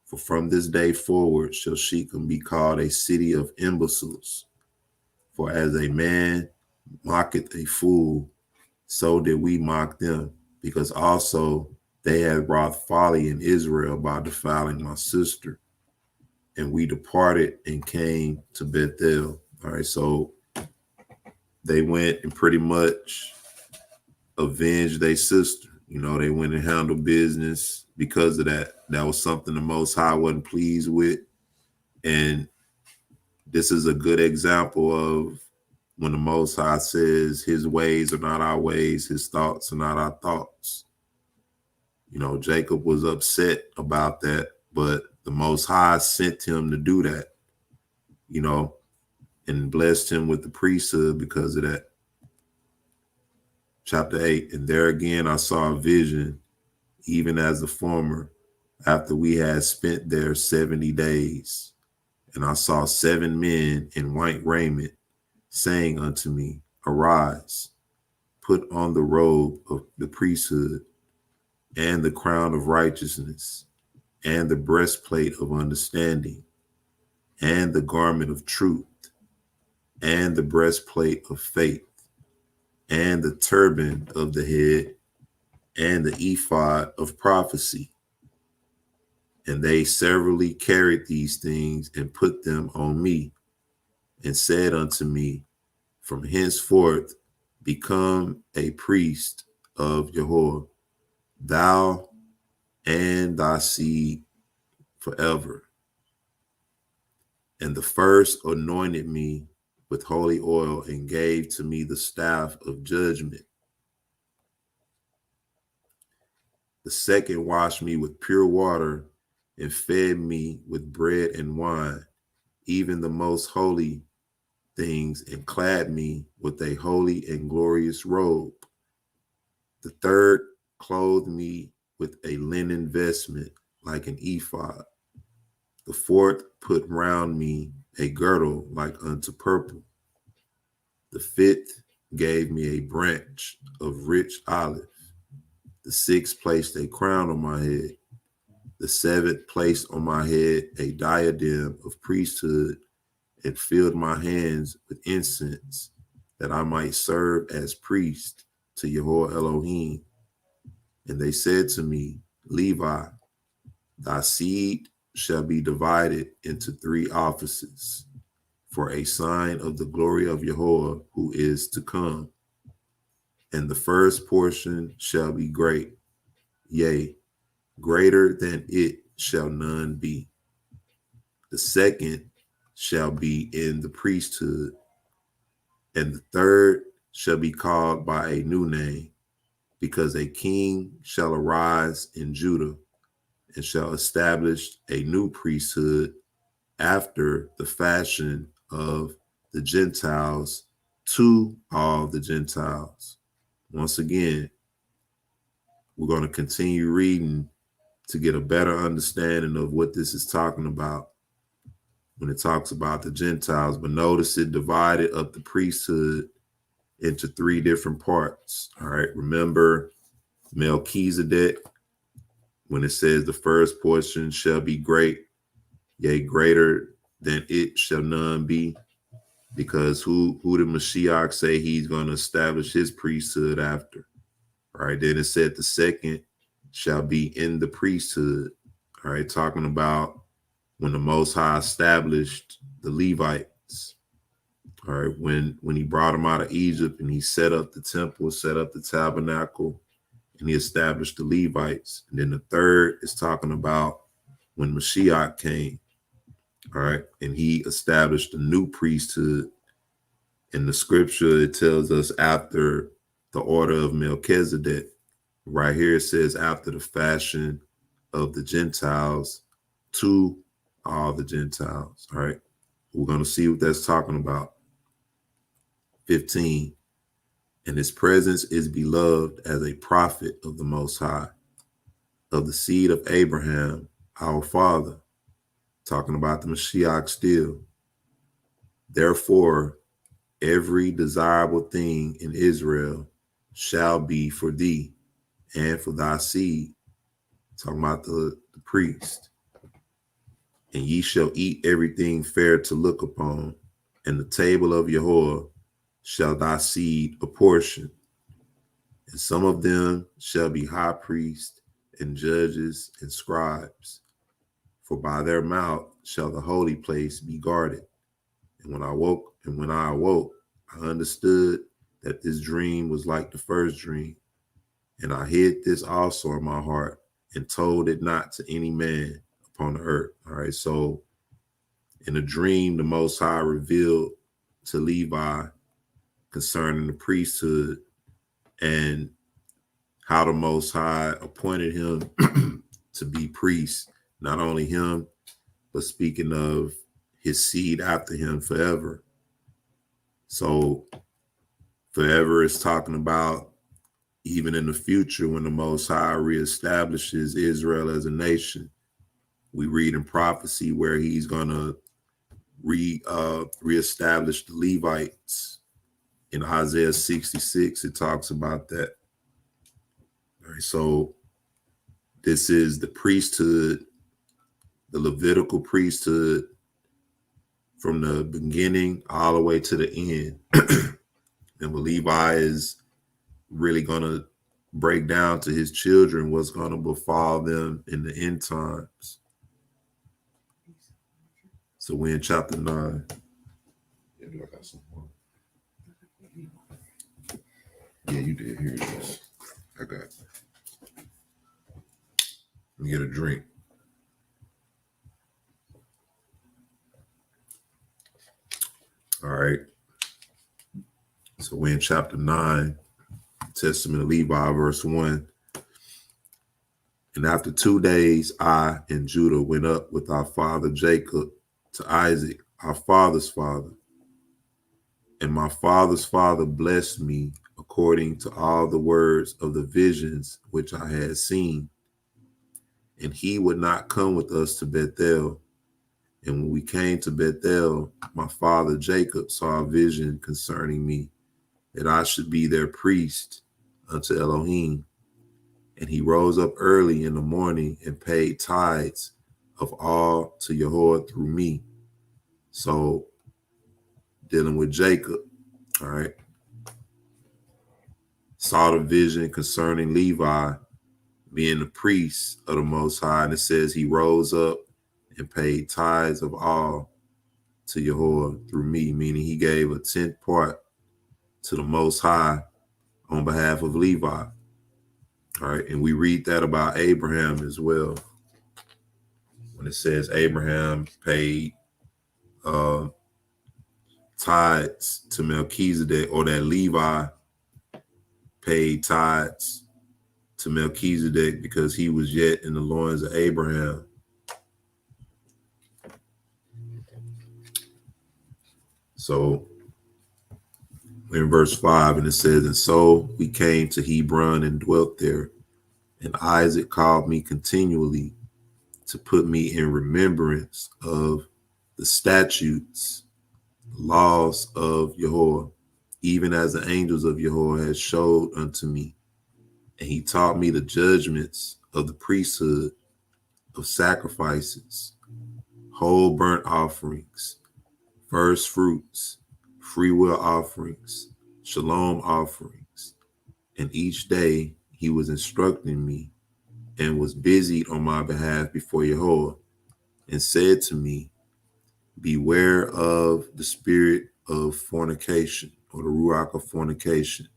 For from this day forward shall Shechem be called a city of imbeciles. For as a man mocketh a fool, so did we mock them, because also they had wrought folly in Israel by defiling my sister. and we departed and came to Bethel. All right, so they went and pretty much avenged their sister. You know, they went and handled business because of that. That was something the Most High wasn't pleased with. And this is a good example of when the Most High says his ways are not our ways, his thoughts are not our thoughts. You know, Jacob was upset about that, but the Most High sent him to do that, you know, and blessed him with the priesthood because of that. Chapter 8, and there again I saw a vision, even as the former, after we had spent there 70 days. And I saw 7 men in white raiment, saying unto me, Arise, put on the robe of the priesthood, and the crown of righteousness, and the breastplate of understanding, and the garment of truth, and the breastplate of faith, and the turban of the head, and the ephod of prophecy. And they severally carried these things and put them on me, and said unto me, From henceforth become a priest of Yahweh, thou and thy seed forever. And the first anointed me with holy oil and gave to me the staff of judgment. The second washed me with pure water and fed me with bread and wine, even the most holy things, and clad me with a holy and glorious robe. The third clothed me with a linen vestment like an ephod. The fourth put round me a girdle like unto purple. The fifth gave me a branch of rich olive. The sixth placed a crown on my head. The seventh placed on my head a diadem of priesthood and filled my hands with incense, that I might serve as priest to Yahweh Elohim. And they said to me, Levi, thy seed shall be divided into 3 offices, for a sign of the glory of Yahweh who is to come. And the first portion shall be great, yea, greater than it shall none be. The second shall be in the priesthood, and the third shall be called by a new name, because a king shall arise in Judah and shall establish a new priesthood after the fashion of the Gentiles to all the Gentiles. Once again, we're going to continue reading to get a better understanding of what this is talking about when it talks about the Gentiles. But notice it divided up the priesthood into 3 different parts. All right, remember Melchizedek, when it says the first portion shall be great, yea, greater than it shall none be, because who did Mashiach say he's going to establish his priesthood after? All right, then it said the second shall be in the priesthood. All right, talking about when the Most High established the Levites. All right, when he brought them out of Egypt and he set up the temple, set up the tabernacle, and he established the Levites. And then the third is talking about when Mashiach came. All right, and he established a new priesthood. In the scripture, it tells us after the order of Melchizedek. Right here, it says after the fashion of the Gentiles to all the Gentiles. All right, we're going to see what that's talking about. 15, and his presence is beloved as a prophet of the Most High, of the seed of Abraham, our father. Talking about the Mashiach still. Therefore, every desirable thing in Israel shall be for thee and for thy seed. Talking about the priest. And ye shall eat everything fair to look upon, and the table of Yahweh shall thy seed apportion. And some of them shall be high priests and judges and scribes. for by their mouth shall the holy place be guarded. And when I awoke, I understood that this dream was like the first dream. And I hid this also in my heart and told it not to any man upon the earth. All right. So in a dream, the Most High revealed to Levi concerning the priesthood and how the Most High appointed him to be priest. Not only him, but speaking of his seed after him forever. So forever is talking about even in the future when the Most High reestablishes Israel as a nation. We read in prophecy where he's going to reestablish the Levites. In Isaiah 66, it talks about that. All right, so this is the priesthood, the Levitical priesthood from the beginning all the way to the end. And what Levi is really going to break down to his children what's going to befall them in the end times. So we're in chapter 9. Yeah, do I got some more? Yeah, you did. Here it is. I got it. Let me get a drink. All right. So we're in chapter 9, Testament of Levi, verse 1. And after 2 days, I and Judah went up with our father Jacob to Isaac, our father's father. And my father's father blessed me according to all the words of the visions which I had seen. And he would not come with us to Bethel. And when we came to Bethel, my father Jacob saw a vision concerning me, that I should be their priest unto Elohim. And he rose up early in the morning and paid tithes of all to Yahweh through me. So dealing with Jacob, all right, saw the vision concerning Levi being the priest of the Most High. And it says he rose up and paid tithes of all to Yahweh through me, meaning he gave a 10th part to the Most High on behalf of Levi. All right, and we read that about Abraham as well. When it says Abraham paid tithes to Melchizedek, or that Levi paid tithes to Melchizedek because he was yet in the loins of Abraham. So in verse 5, and it says, and so we came to Hebron and dwelt there, and Isaac called me continually to put me in remembrance of the statutes, the laws of Yahweh, even as the angels of Yahweh had showed unto me. And he taught me the judgments of the priesthood, of sacrifices, whole burnt offerings, first fruits, freewill offerings, shalom offerings. And each day he was instructing me and was busied on my behalf before Yahweh, and said to me, beware of the spirit of fornication, or the ruach of fornication,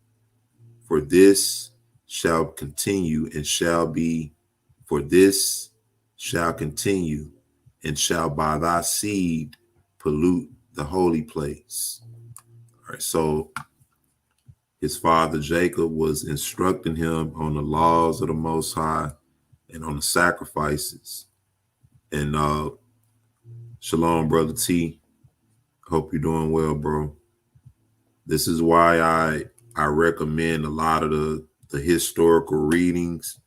for this shall continue and shall be, for this shall continue and shall by thy seed pollute the holy place. All right, so his father Jacob was instructing him on the laws of the Most High and on the sacrifices. And shalom, brother T. Hope you're doing well, bro. This is why I recommend a lot of the historical readings,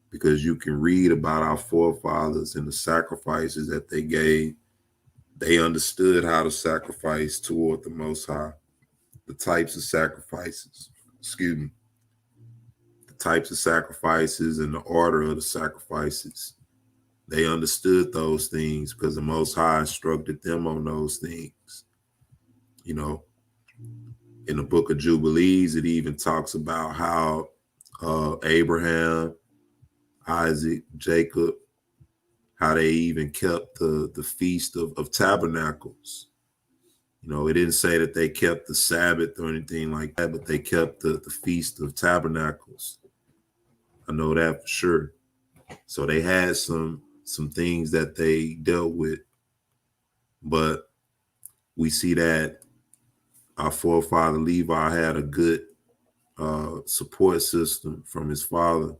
because you can read about our forefathers and the sacrifices that they gave. They understood how to sacrifice toward the Most High, the types of sacrifices, the types of sacrifices and the order of the sacrifices. They understood those things because the Most High instructed them on those things. You know, in the book of Jubilees, it even talks about how Abraham, Isaac, Jacob, how they even kept the Feast of Tabernacles. You know, it didn't say that they kept the Sabbath or anything like that, but they kept the Feast of Tabernacles. I know that for sure. So they had some things that they dealt with, but we see that our forefather Levi had a good support system from his father,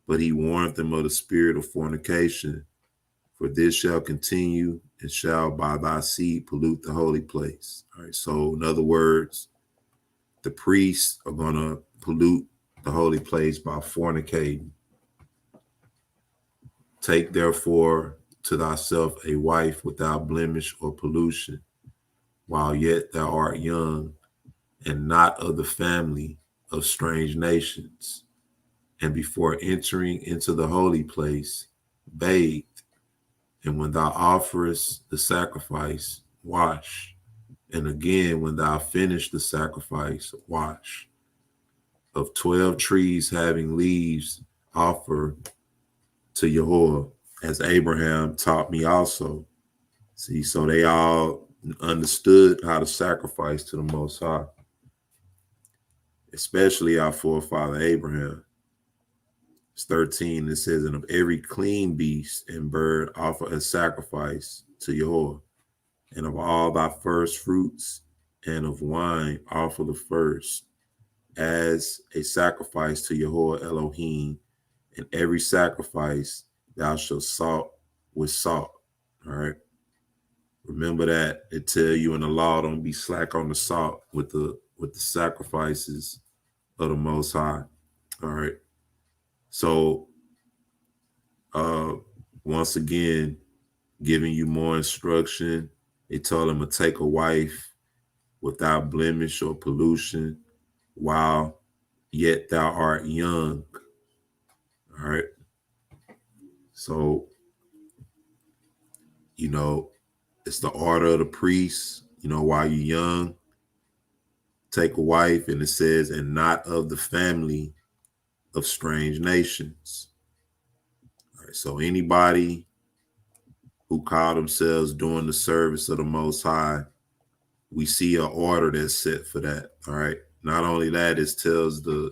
but he warned them of the spirit of fornication, for this shall continue and shall by thy seed pollute the holy place. All right. So in other words, the priests are going to pollute the holy place by fornicating. Take therefore to thyself a wife without blemish or pollution, while yet thou art young, and not of the family of strange nations. And before entering into the holy place, bathe, and when thou offerest the sacrifice, wash. And again, when thou finish the sacrifice, wash. Of 12 trees having leaves, offer to Yahweh, as Abraham taught me also. See, so they all understood how to sacrifice to the Most High, especially our forefather Abraham. It's 13, it says, and of every clean beast and bird offer a sacrifice to Yahweh, and of all thy first fruits and of wine offer the first as a sacrifice to Yahweh Elohim, and every sacrifice thou shalt salt with salt. All right. Remember that it tell you in the law, don't be slack on the salt with the sacrifices of the Most High. All right. So once again, giving you more instruction. They told him to take a wife without blemish or pollution, while yet thou art young. All right. So, you know, it's the order of the priest, you know, while you're young, take a wife, and it says, and not of the family of strange nations. All right. So anybody who call themselves doing the service of the Most High, we see an order that's set for that. All right. Not only that, it tells the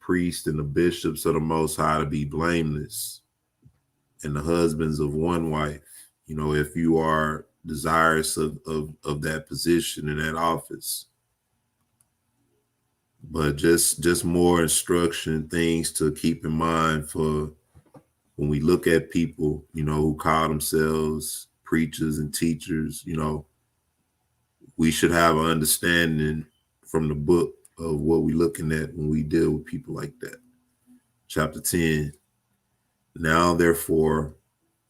priest and the bishops of the Most High to be blameless, and the husbands of one wife, you know, if you are desirous of that position and that office. But just more instruction, things to keep in mind for when we look at people, you know, who call themselves preachers and teachers. You know, we should have an understanding from the book of what we're looking at when we deal with people like that. Chapter 10. Now, therefore,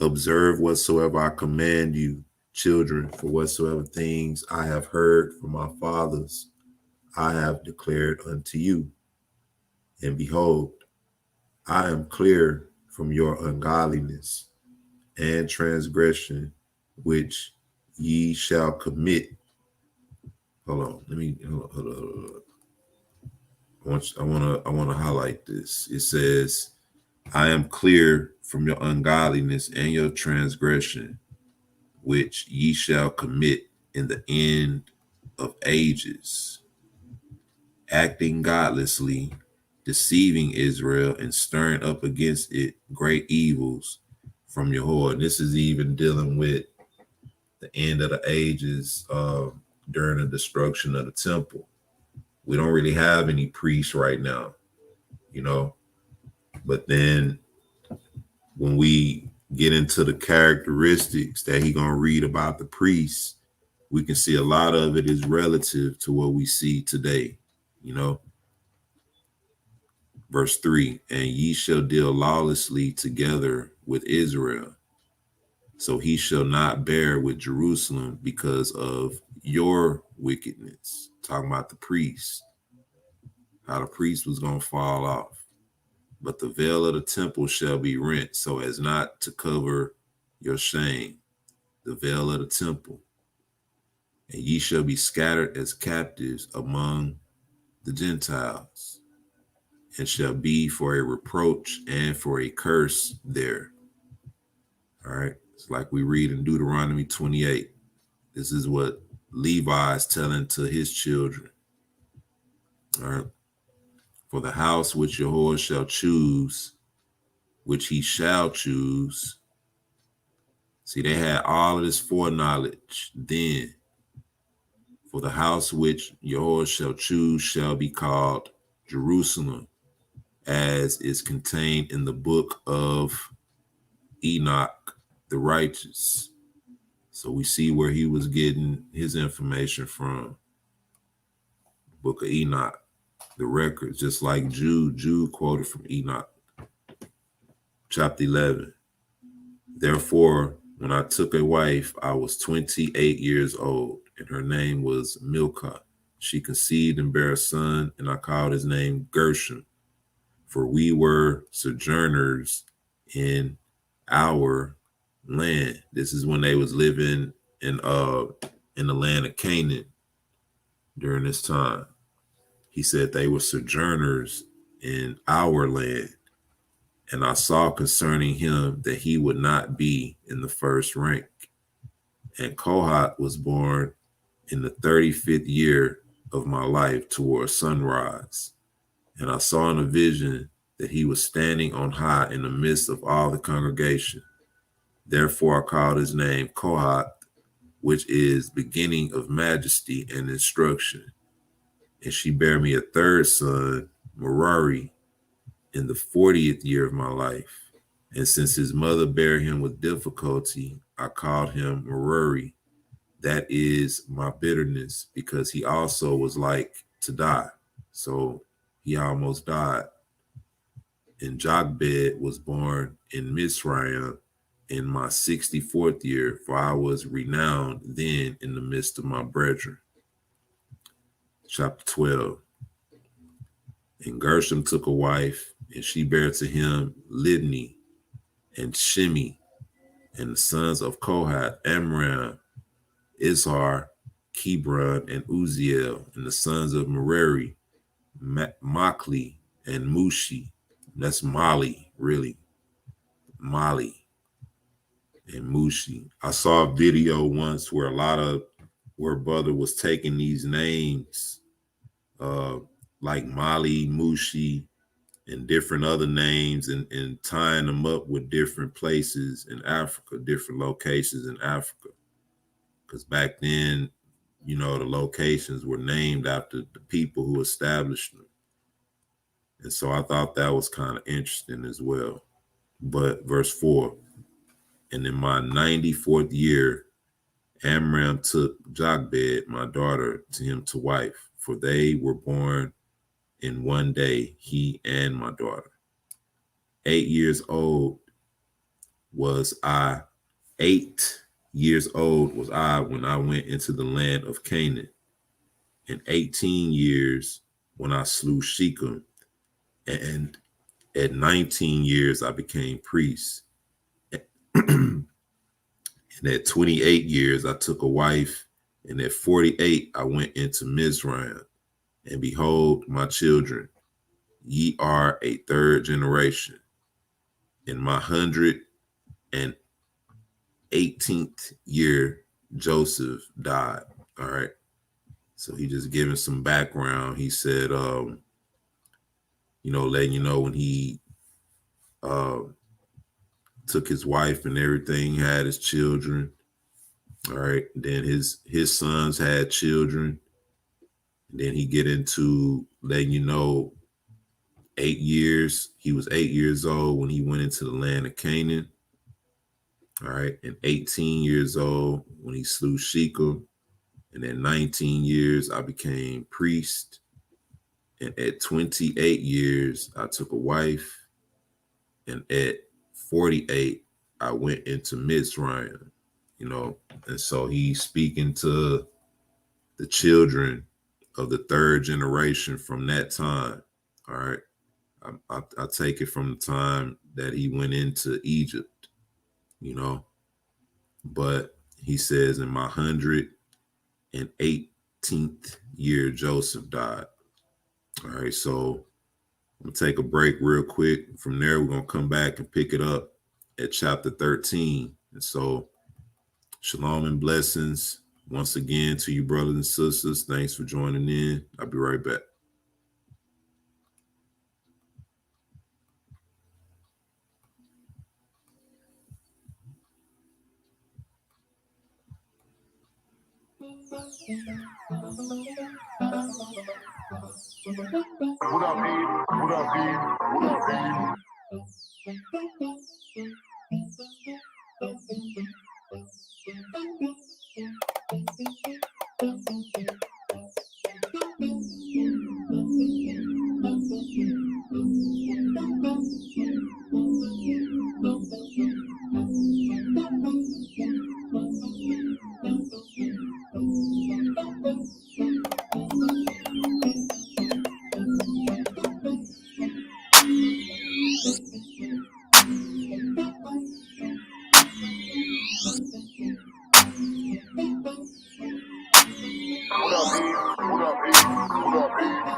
observe whatsoever I command you, children, for whatsoever things I have heard from my fathers, I have declared unto you. And behold, I am clear from your ungodliness and transgression, which ye shall commit. Hold on. I want to highlight this. It says, I am clear from your ungodliness and your transgression, which ye shall commit in the end of ages, acting godlessly, deceiving Israel, and stirring up against it great evils from Yahweh. And this is even dealing with the end of the ages during the destruction of the temple. We don't really have any priests right now, you know, but then when we get into the characteristics that he's going to read about the priests, we can see a lot of it is relative to what we see today, you know. Verse 3, and ye shall deal lawlessly together with Israel, so he shall not bear with Jerusalem because of your wickedness. Talking about the priest, how the priest was going to fall off. But the veil of the temple shall be rent so as not to cover your shame, the veil of the temple. And ye shall be scattered as captives among the Gentiles, and shall be for a reproach and for a curse there. All right. It's like we read in Deuteronomy 28. This is what Levi is telling to his children. All right. For the house which Jehovah shall choose, which he shall choose. See, they had all of this foreknowledge then. For the house which Jehovah shall choose shall be called Jerusalem, as is contained in the book of Enoch the righteous. So we see where he was getting his information from. Book of Enoch, the records, just like Jude quoted from Enoch. Chapter 11. Therefore, when I took a wife, I was 28 years old, and her name was Milcah. She conceived and bare a son, and I called his name Gershom, for we were sojourners in our land. This is when they was living in the land of Canaan during this time. He said they were sojourners in our land. And I saw concerning him that he would not be in the first rank. And Kohath was born in the 35th year of my life toward sunrise. And I saw in a vision that he was standing on high in the midst of all the congregation. Therefore I called his name Kohath, which is beginning of majesty and instruction. And she bare me a third son, Merari, in the 40th year of my life. And since his mother bare him with difficulty, I called him Merari. That is my bitterness, because he also was like to die. So he almost died. And Jochebed was born in Mizraim in my 64th year, for I was renowned then in the midst of my brethren. Chapter 12. And Gershom took a wife, and she bare to him Libni and Shimi, and the sons of Kohath, Amram, Izhar, Kebron, and Uziel, and the sons of Merari, Machli, and Mushi. That's Mali, really. Mali and Mushi. I saw a video once where brother was taking these names, like Mali, Mushi, and different other names, and tying them up with different places in Africa, different locations in Africa. Because back then, the locations were named after the people who established them. And so I thought that was kind of interesting as well. But verse 4, and in my 94th year, Amram took Jochebed, my daughter, to him to wife, for they were born in one day, he and my daughter. 8 years old was I. 8 years old was I when I went into the land of Canaan, and 18 years when I slew Shechem, and at 19 years I became priest. And at 28 years I took a wife, and at 48 I went into Mizraim. And behold, my children, ye are a third generation. In my 118th year, Joseph died. All right. So he just giving some background. He said, letting you know when he took his wife and everything, had his children. All right. Then his sons had children. And then he get into letting you know 8 years. He was 8 years old when he went into the land of Canaan. All right. And 18 years old when he slew Shechem. And at 19 years, I became priest. And at 28 years, I took a wife. And at 48, I went into Mizraim, And so he's speaking to the children of the third generation from that time. All right. I take it from the time that he went into Egypt, But he says, in my 118th year, Joseph died. All right. So I'm going to take a break real quick. From there, we're going to come back and pick it up at chapter 13. And so, shalom and blessings once again to you, brothers and sisters. Thanks for joining in. I'll be right back. What up, Eve? What up, Eve? What up, Eve? What up, Eve? What up, Eve? What up, Eve?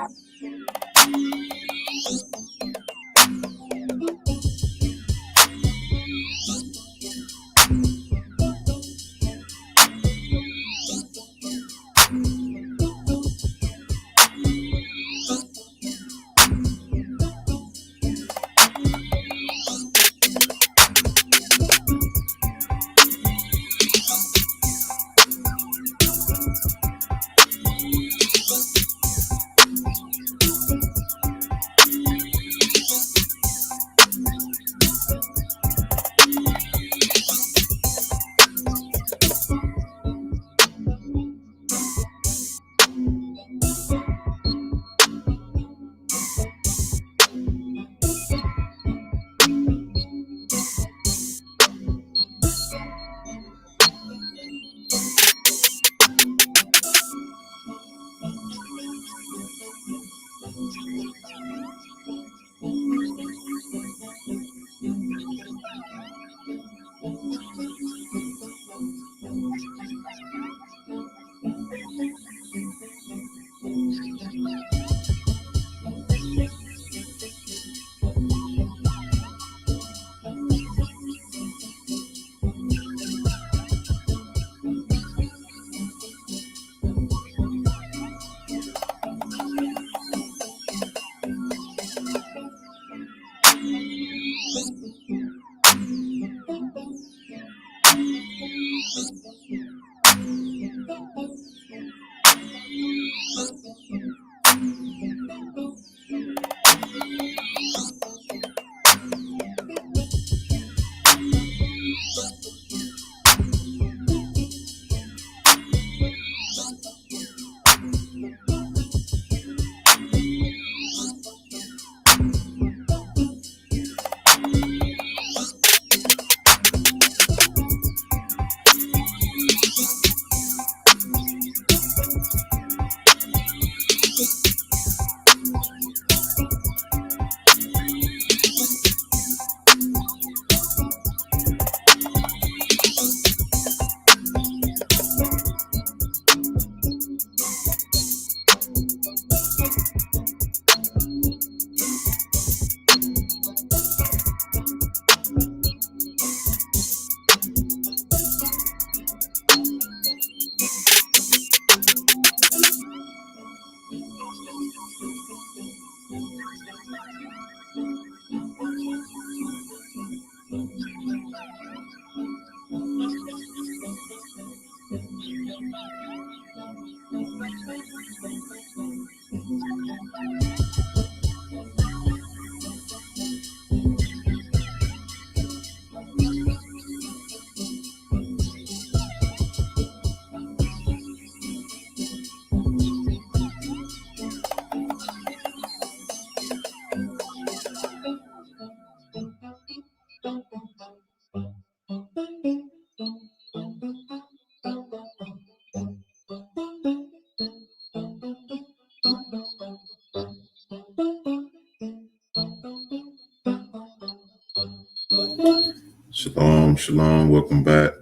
Shalom, shalom. Welcome back.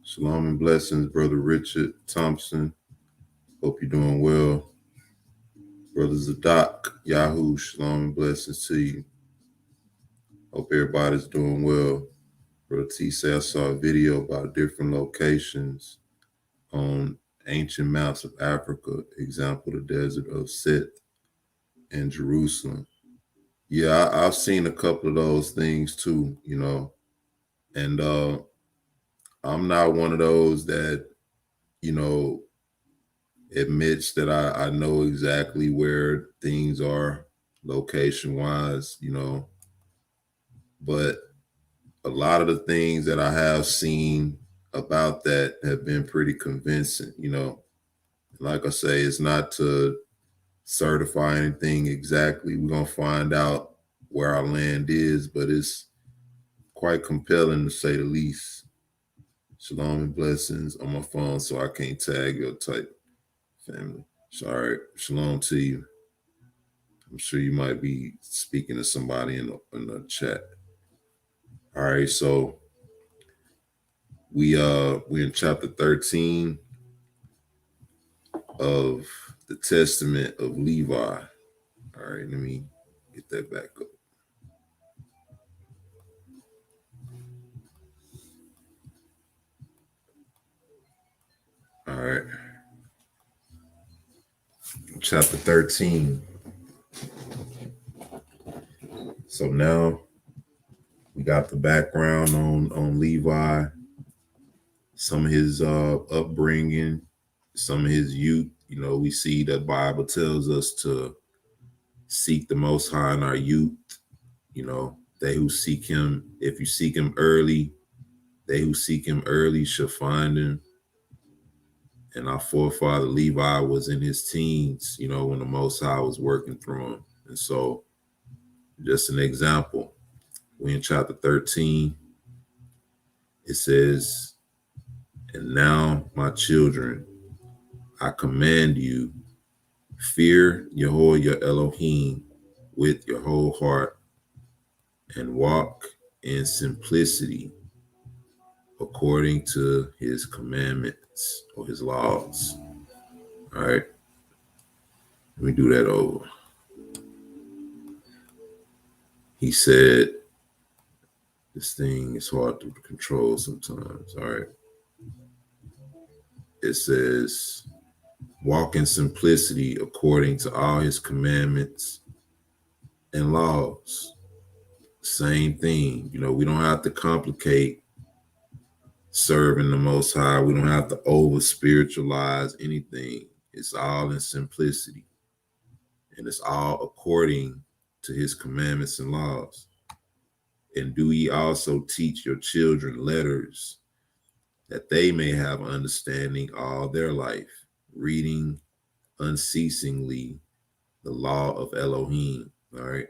Shalom and blessings, Brother Richard Thompson. Hope you're doing well. Brother Zadok, Yahoo, shalom and blessings to you. Hope everybody's doing well. Brother T said I saw a video about different locations on ancient maps of Africa, example, the desert of Seth and Jerusalem. Yeah, I've seen a couple of those things too, you know, and I'm not one of those that, you know, admits that I know exactly where things are location wise, you know, but a lot of the things that I have seen about that have been pretty convincing, you know. Like I say, it's not to certify anything exactly. We're going to find out where our land is, but it's quite compelling to say the least. Shalom and blessings on my phone, so I can't tag your type family. Sorry. Shalom to you. I'm sure you might be speaking to somebody in the chat. All right, so we're in chapter 13 of the Testament of Levi. All right, let me get that back up. All right. Chapter 13. So now we got the background on Levi, some of his upbringing, some of his youth. You know, we see the Bible tells us to seek the Most High in our youth. You know, they who seek him, if you seek him early, they who seek him early shall find him. And our forefather Levi was in his teens, you know, when the Most High was working through him. And so, just an example, we in chapter 13, it says, "And now, my children, I command you, fear Yahweh your Elohim with your whole heart, and walk in simplicity according to his commandments," or his laws. All right. Let me do that over. He said, this thing is hard to control sometimes. All right. It says, walk in simplicity according to all his commandments and laws. Same thing. You know, we don't have to complicate serving the Most High. We don't have to over spiritualize anything. It's all in simplicity. And it's all according to his commandments and laws. And do ye also teach your children letters, that they may have understanding all their life, reading unceasingly the law of Elohim. All right.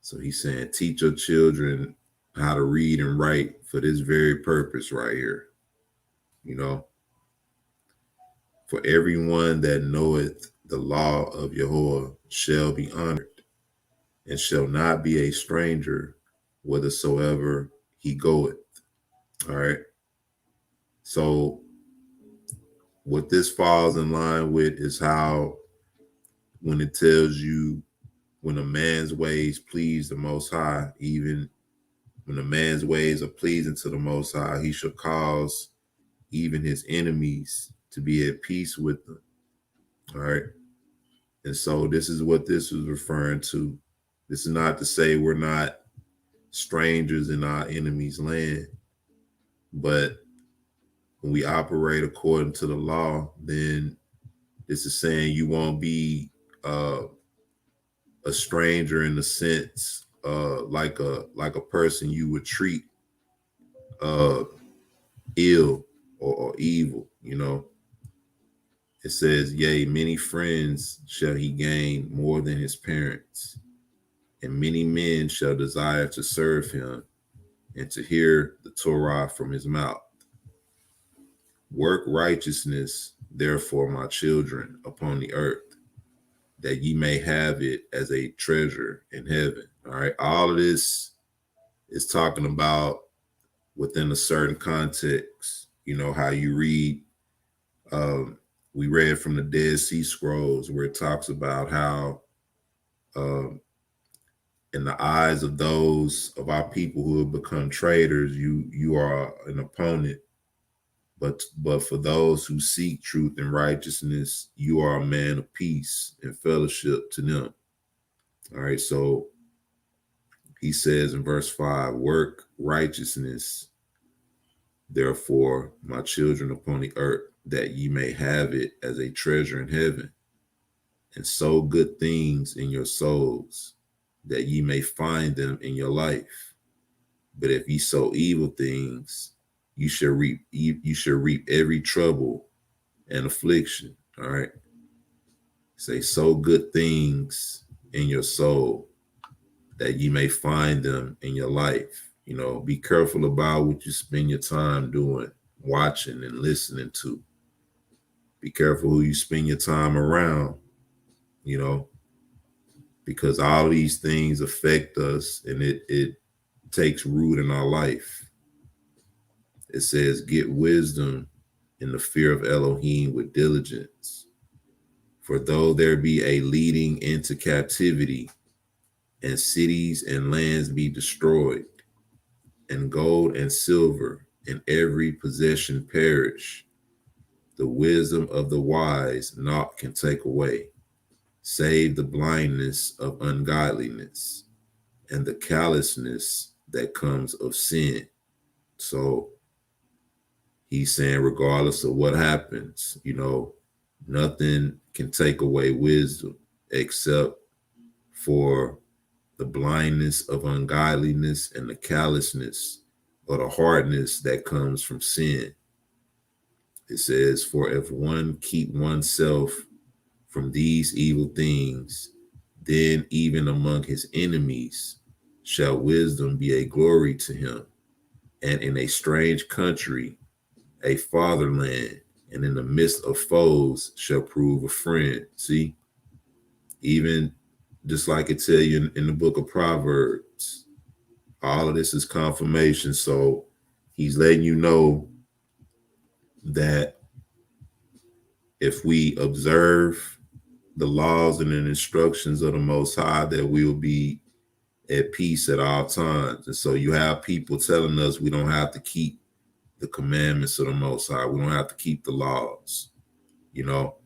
So he's saying, teach your children how to read and write for this very purpose right here. You know, for everyone that knoweth the law of Yahweh shall be honored, and shall not be a stranger whithersoever he goeth. All right. So what this falls in line with is how, when it tells you, when a man's ways please the Most High, even when a man's ways are pleasing to the Most High, he shall cause even his enemies to be at peace with them. All right. And so this is what this is referring to. This is not to say we're not strangers in our enemy's land, but when we operate according to the law, then this is saying you won't be a stranger in the sense like a person you would treat ill or evil. You know, it says, yea, many friends shall he gain more than his parents, and many men shall desire to serve him and to hear the Torah from his mouth. Work righteousness, therefore, my children, upon the earth, that ye may have it as a treasure in heaven. All right. All of this is talking about within a certain context. You know, how you read, we read from the Dead Sea Scrolls, where it talks about how in the eyes of those of our people who have become traitors, you are an opponent. But for those who seek truth and righteousness, you are a man of peace and fellowship to them. All right, so he says in verse 5, work righteousness, therefore, my children upon the earth, that ye may have it as a treasure in heaven, and sow good things in your souls, that ye may find them in your life. But if ye sow evil things, you shall reap every trouble and affliction. All right. Say, sow good things in your soul, that you may find them in your life. You know, be careful about what you spend your time doing, watching and listening to. Be careful who you spend your time around, you know, because all these things affect us, and it takes root in our life. It says, get wisdom in the fear of Elohim with diligence. For though there be a leading into captivity, and cities and lands be destroyed, and gold and silver and every possession perish, the wisdom of the wise naught can take away, save the blindness of ungodliness and the callousness that comes of sin. So he's saying, regardless of what happens, you know, nothing can take away wisdom except for the blindness of ungodliness and the callousness or the hardness that comes from sin. It says, for if one keep oneself from these evil things, then even among his enemies shall wisdom be a glory to him, and in a strange country, a fatherland, and in the midst of foes shall prove a friend. See, even just like it tell you in the book of Proverbs, all of this is confirmation. So he's letting you know that if we observe the laws and the instructions of the Most High, that we will be at peace at all times. And so you have people telling us we don't have to keep the commandments of the Most High. We don't have to keep the laws, you know.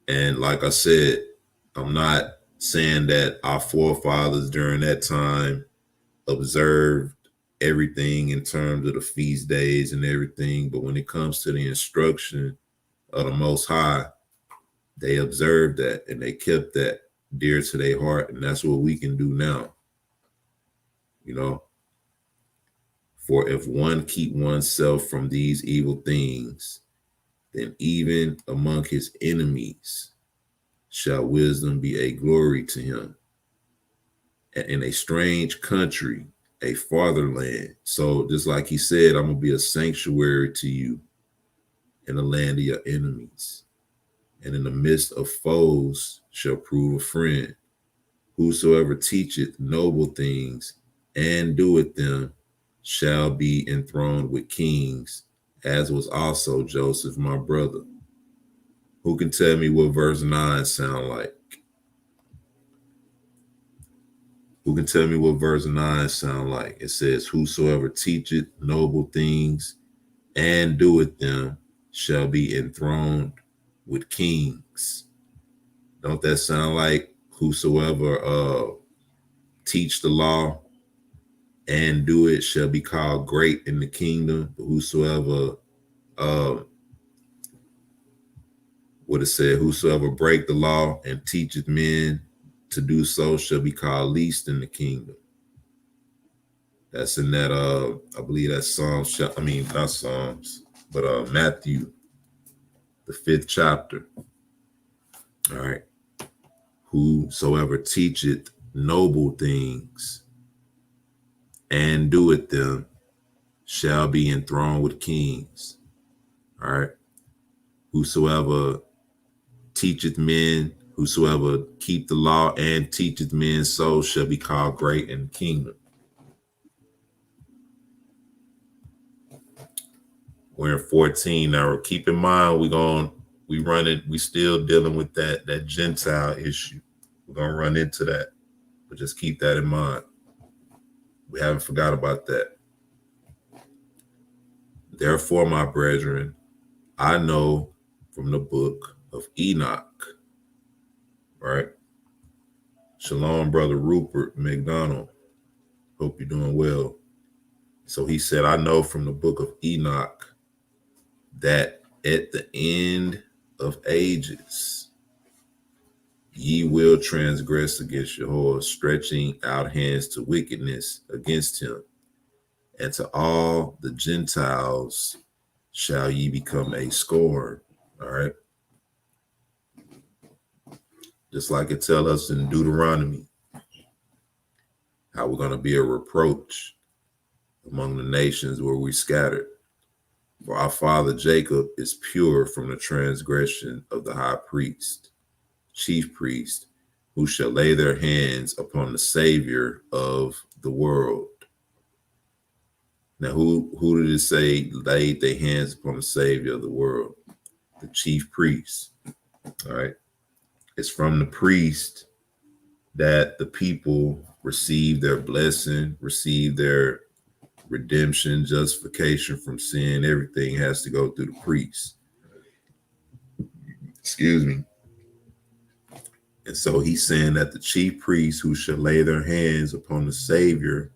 And like I said, I'm not saying that our forefathers during that time observed everything in terms of the feast days and everything, but when it comes to the instruction of the Most High, they observed that and they kept that dear to their heart, and that's what we can do now, you know. For if one keep oneself from these evil things, then even among his enemies shall wisdom be a glory to him, and in a strange country, a fatherland. So just like he said, I'm gonna be a sanctuary to you in the land of your enemies, and in the midst of foes shall prove a friend. Whosoever teacheth noble things and doeth them shall be enthroned with kings, as was also Joseph, my brother. Who can tell me what verse 9 sound like? Who can tell me what verse 9 sound like? It says, whosoever teacheth noble things and doeth them shall be enthroned with kings. Don't that sound like whosoever teach the law and do it shall be called great in the kingdom? But whosoever, what it said, whosoever break the law and teacheth men to do so shall be called least in the kingdom. That's in that, I believe that's Psalms, I mean, not Psalms, but Matthew, the 5th chapter. All right. Whosoever teacheth noble things and doeth them shall be enthroned with kings. All right. Whosoever teacheth men, whosoever keep the law and teacheth men, so shall be called great in the kingdom. We're in 14 now. Keep in mind, we still dealing with that Gentile issue. We're gonna run into that. But just keep that in mind. We haven't forgot about that. Therefore, my brethren, I know from the book of Enoch, right? Shalom, brother Rupert McDonald. Hope you're doing well. So he said, I know from the book of Enoch that at the end of ages, ye will transgress against Jehovah, stretching out hands to wickedness against him. And to all the Gentiles shall ye become a scorn. All right. Just like it tells us in Deuteronomy, how we're going to be a reproach among the nations where we scattered. For our father Jacob is pure from the transgression of the high priest, chief priest, who shall lay their hands upon the Savior of the world. Now, who did it say laid their hands upon the Savior of the world? The chief priest. All right. It's from the priest that the people receive their blessing, receive their redemption, justification from sin. Everything has to go through the priest. Excuse me. And so he's saying that the chief priests who shall lay their hands upon the Savior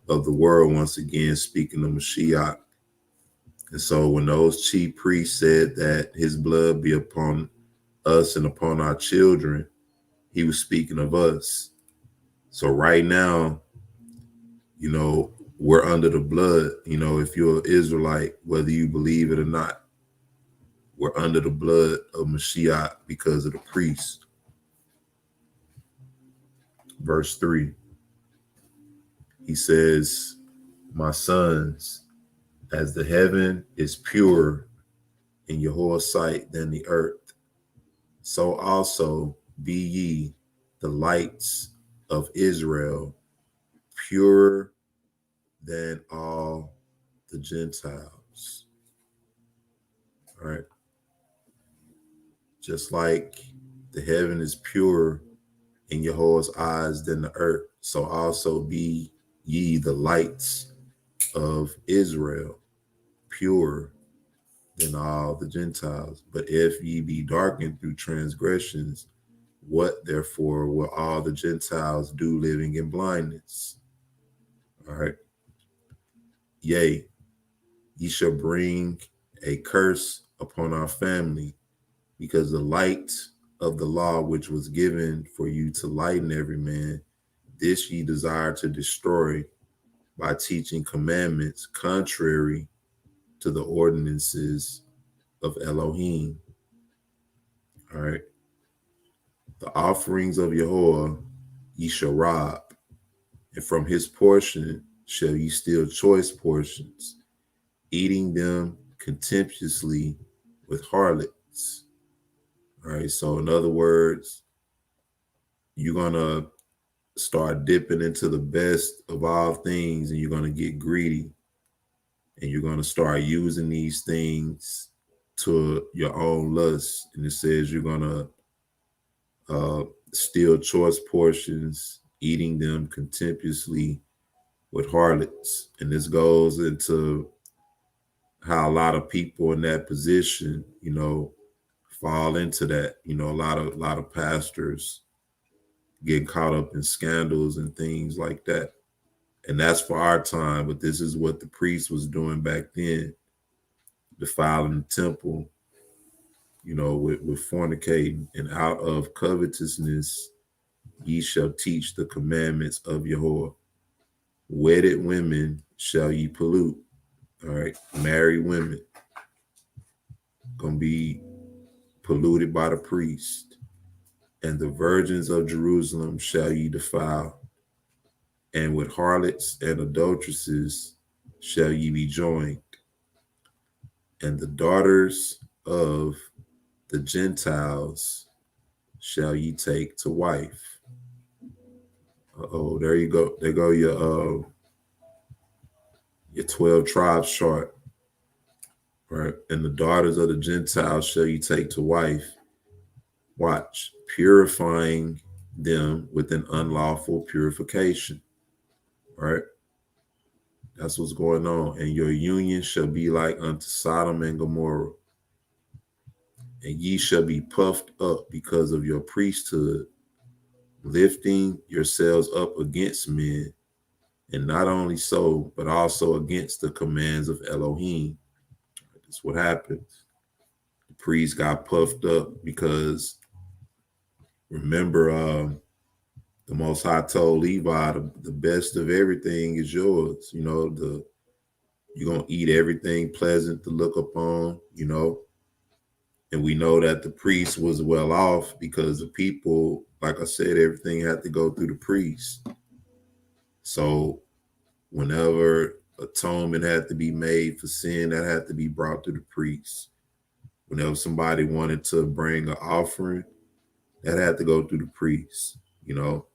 of the world, once again speaking of Mashiach. And so when those chief priests said that his blood be upon us and upon our children, he was speaking of us. So right now, you know, we're under the blood. You know, if you're an Israelite, whether you believe it or not, we're under the blood of Mashiach because of the priest. Verse 3, he says, my sons, as the heaven is pure in Yahweh's sight than the earth, so also be ye the lights of Israel, purer than all the Gentiles. All right. Just like the heaven is pure in Yahweh's eyes than the earth, so also be ye the lights of Israel, pure than all the Gentiles. But if ye be darkened through transgressions, what therefore will all the Gentiles do living in blindness? All right. Yea, ye shall bring a curse upon our family, because the light of the law which was given for you to lighten every man, this ye desire to destroy by teaching commandments contrary to the ordinances of Elohim. All right. The offerings of Yahweh ye shall rob, and from his portion shall ye steal choice portions, eating them contemptuously with harlots. All right. So in other words, you're going to start dipping into the best of all things, and you're going to get greedy, and you're going to start using these things to your own lust. And it says you're going to steal choice portions, eating them contemptuously with harlots. And this goes into how a lot of people in that position, you know, fall into that. You know, a lot of pastors get caught up in scandals and things like that. And that's for our time, but this is what the priest was doing back then, defiling the temple, you know, with fornicating. And out of covetousness, ye shall teach the commandments of Yahweh. Wedded women shall ye pollute. All right, married women gonna be polluted by the priest. And the virgins of Jerusalem shall ye defile. And with harlots and adulteresses shall ye be joined. And the daughters of the Gentiles shall ye take to wife. There you go. There go your 12 tribes chart. Right. And the daughters of the Gentiles shall ye take to wife. Watch, purifying them with an unlawful purification. Right? That's what's going on. And your union shall be like unto Sodom and Gomorrah. And ye shall be puffed up because of your priesthood, lifting yourselves up against men. And not only so, but also against the commands of Elohim. That's what happens. The priest got puffed up because, remember, the Most High told Levi, the best of everything is yours. You know, you're going to eat everything pleasant to look upon, you know. And we know that the priest was well off because the people, like I said, everything had to go through the priest. So whenever atonement had to be made for sin, that had to be brought to the priest. Whenever somebody wanted to bring an offering, that had to go through the priest, you know.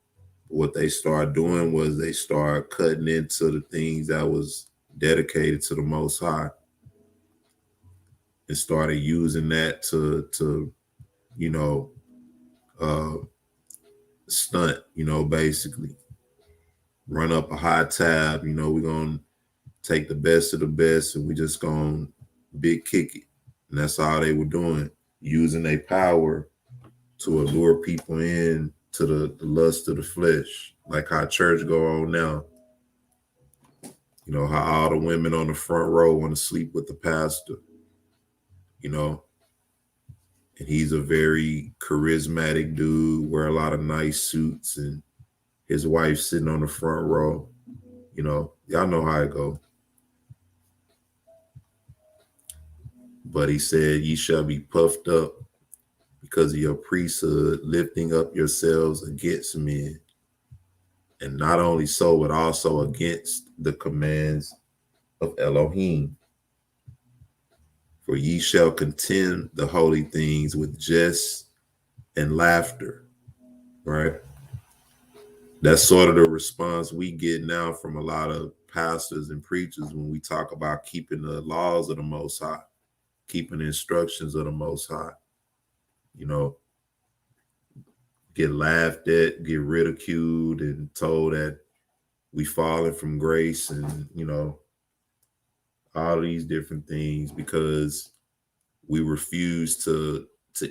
What they started doing was they started cutting into the things that was dedicated to the Most High and started using that to you know, stunt, you know, basically run up a high tab. You know, we're going to take the best of the best and we just going to big kick it. And that's all they were doing, using their power to allure people in to the lust of the flesh, like how church go on now. You know, how all the women on the front row want to sleep with the pastor, you know, and he's a very charismatic dude, wear a lot of nice suits, and his wife sitting on the front row. You know, y'all know how it go. But he said, ye shall be puffed up because of your priesthood, lifting up yourselves against men. And not only so, but also against the commands of Elohim. For ye shall contend the holy things with jest and laughter. Right? That's sort of the response we get now from a lot of pastors and preachers when we talk about keeping the laws of the Most High, keeping the instructions of the Most High. You know, get laughed at, get ridiculed, and told that we fallen from grace, and, you know, all these different things because we refuse to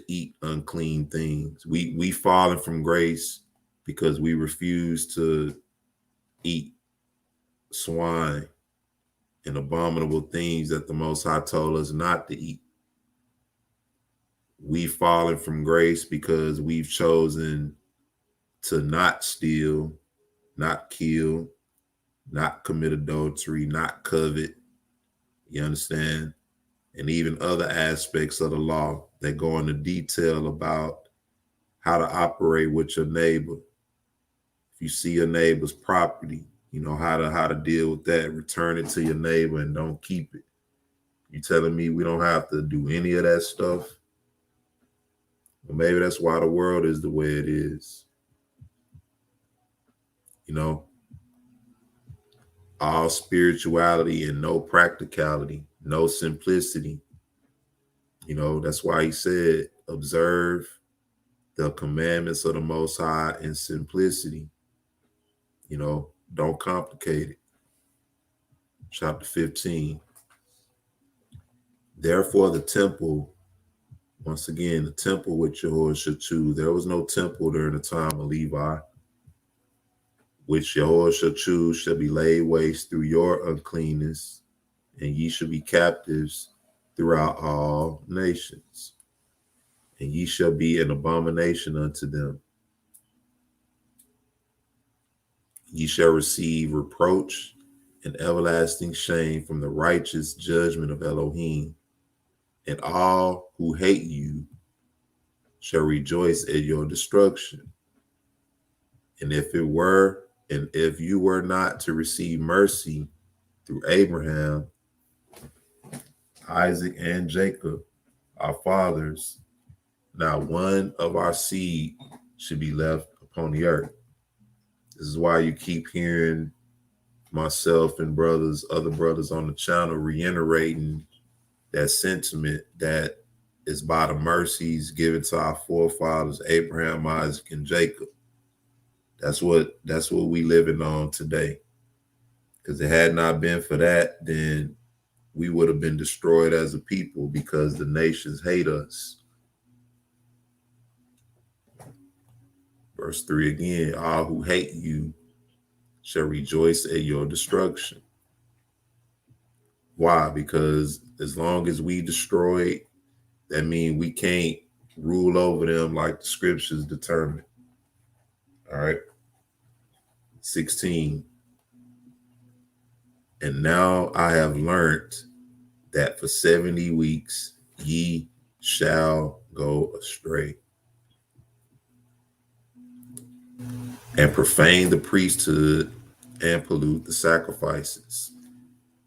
eat unclean things. We fallen from grace because we refuse to eat swine and abominable things that the Most High told us not to eat. We've fallen from grace because we've chosen to not steal, not kill, not commit adultery, not covet. You understand? And even other aspects of the law that go into detail about how to operate with your neighbor. If you see your neighbor's property, you know how to deal with that. Return it to your neighbor and don't keep it. You telling me we don't have to do any of that stuff? Well, maybe that's why the world is the way it is. You know, all spirituality and no practicality, no simplicity. You know, that's why he said, observe the commandments of the Most High in simplicity. You know, don't complicate it. Chapter 15. Therefore, the temple, once again, the temple which Yehoshua, there was no temple during the time of Levi, which Yehoshua shall be laid waste through your uncleanness, and ye shall be captives throughout all nations, and ye shall be an abomination unto them. Ye shall receive reproach and everlasting shame from the righteous judgment of Elohim, and all who hate you shall rejoice at your destruction. And if you were not to receive mercy through Abraham, Isaac, and Jacob, our fathers, not one of our seed should be left upon the earth. This is why you keep hearing myself and other brothers on the channel reiterating that sentiment that is by the mercies given to our forefathers, Abraham, Isaac, and Jacob. That's what we living on today. Because it had not been for that, then we would have been destroyed as a people, because the nations hate us. Verse 3 again, all who hate you shall rejoice at your destruction. Why? Because as long as we destroy, that means we can't rule over them like the scriptures determine. All right. 16. And now I have learned that for 70 weeks ye shall go astray, and profane the priesthood, and pollute the sacrifices.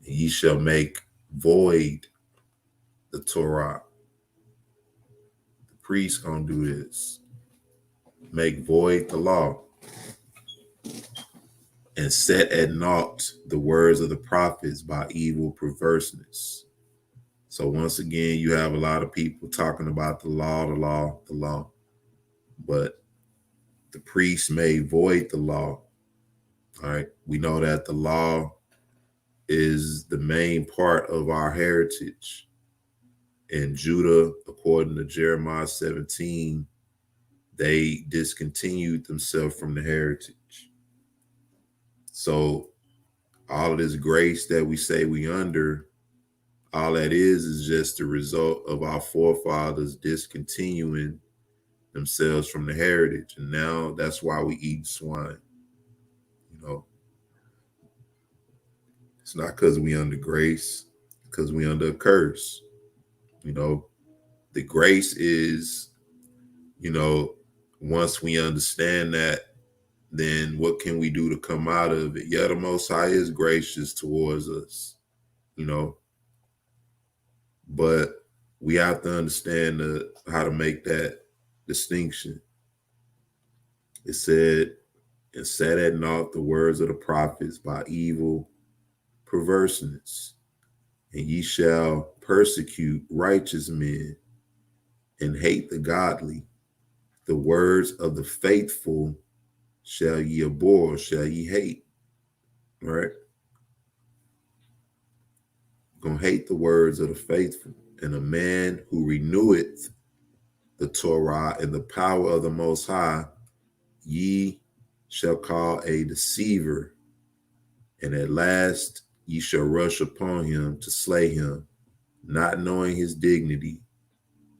And ye shall make void the Torah. The priest gonna do this. Make void the law, and set at naught the words of the prophets by evil perverseness. So once again, you have a lot of people talking about the law, the law, the law. But the priest made void the law. All right. We know that the law is the main part of our heritage. And Judah, according to Jeremiah 17, they discontinued themselves from the heritage. So all of this grace that we say we under, all that is just the result of our forefathers discontinuing themselves from the heritage. And now that's why we eat swine. You know, it's not because we under grace, because we under a curse. You know, the grace is, you know, once we understand that, then what can we do to come out of it? Yeah, the Most High is gracious towards us, you know, but we have to understand how to make that distinction. It said, and set at naught the words of the prophets by evil perverseness, and ye shall persecute righteous men and hate the godly. The words of the faithful shall ye abhor, shall ye hate. All right? Gonna hate the words of the faithful. And a man who reneweth the Torah in the power of the Most High, ye shall call a deceiver, and at last ye shall rush upon him to slay him, not knowing his dignity,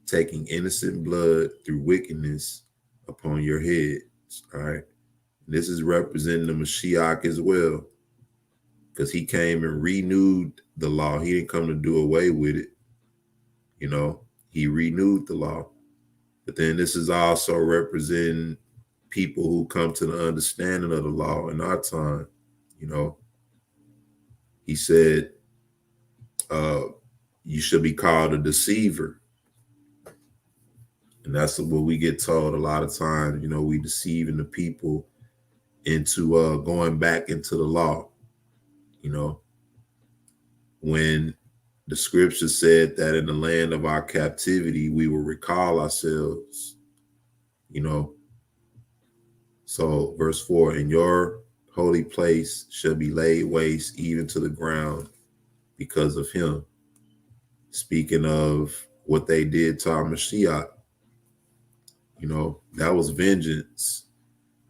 taking innocent blood through wickedness upon your heads. All right. This is representing the Mashiach as well, because he came and renewed the law. He didn't come to do away with it. You know, he renewed the law. But then this is also representing people who come to the understanding of the law in our time. You know, he said, you should be called a deceiver. And that's what we get told a lot of times. You know, we deceiving the people into going back into the law. You know, when the scripture said that in the land of our captivity, we will recall ourselves, you know. So verse 4, and your holy place shall be laid waste even to the ground because of him. Speaking of what they did to our Mashiach, you know, that was vengeance.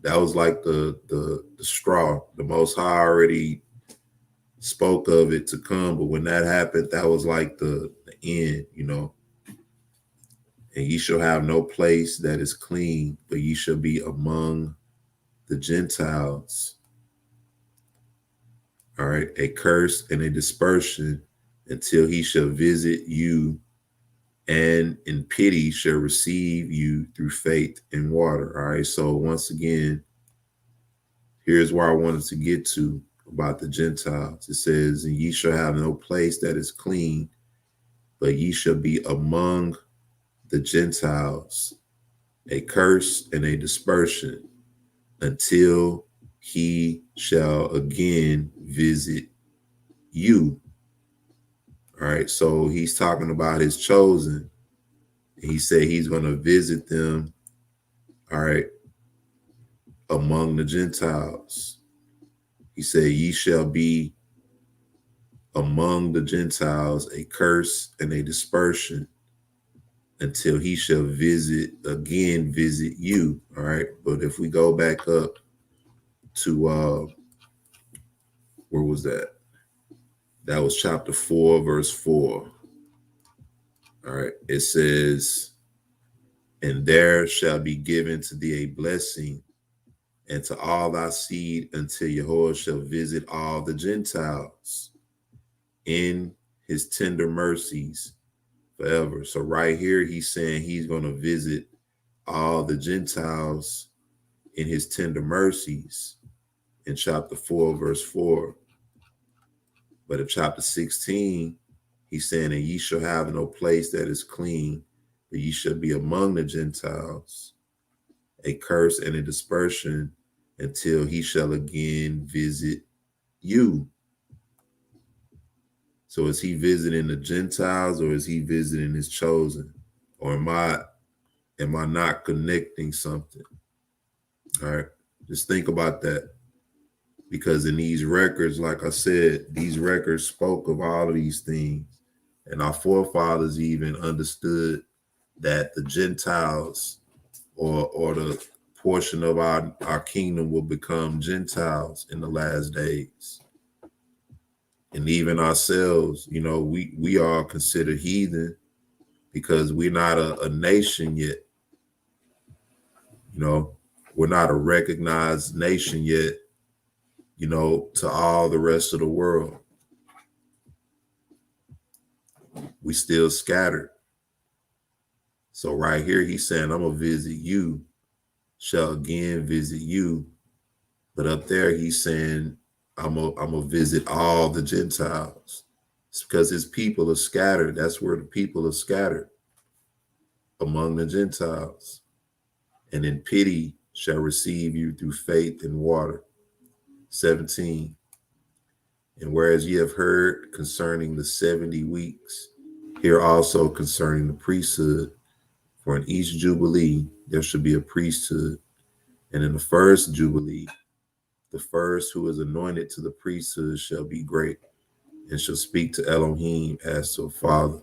That was like the straw. The Most High already spoke of it to come, but when that happened, that was like the end, you know. And ye shall have no place that is clean, but ye shall be among the Gentiles. All right, a curse and a dispersion until he shall visit you, and in pity shall receive you through faith in water. All right, so once again, here's where I wanted to get to about the Gentiles. It says, and ye shall have no place that is clean, but ye shall be among the Gentiles, a curse and a dispersion, until he shall again visit you. All right, so he's talking about his chosen. He said he's going to visit them, all right, among the Gentiles. He said, ye shall be among the Gentiles a curse and a dispersion until he shall visit you. All right. But if we go back up to where was that? That was chapter 4, verse 4. All right. It says, and there shall be given to thee a blessing, and to all thy seed until Jehovah shall visit all the Gentiles in his tender mercies forever. So right here, he's saying he's going to visit all the Gentiles in his tender mercies in chapter 4, verse 4. But in chapter 16, he's saying, and ye shall have no place that is clean, but ye shall be among the Gentiles, a curse and a dispersion until he shall again visit you. So is he visiting the Gentiles, or is he visiting his chosen? Or am I not connecting something? All right. Just think about that. Because in these records, like I said, these records spoke of all of these things. And our forefathers even understood that the Gentiles or the portion of our kingdom will become Gentiles in the last days. And even ourselves, we are considered heathen because we're not a nation yet. We're not a recognized nation yet, to all the rest of the world. We still scattered. So right here, he's saying, I'm going to visit you, shall again visit you. But up there, he's saying, I'm going to visit all the Gentiles. It's because his people are scattered. That's where the people are scattered, among the Gentiles. And in pity shall receive you through faith and water. 17. And whereas ye have heard concerning the 70 weeks, hear also concerning the priesthood. For in each jubilee there shall be a priesthood. And in the first jubilee, the first who is anointed to the priesthood shall be great, and shall speak to Elohim as to a father.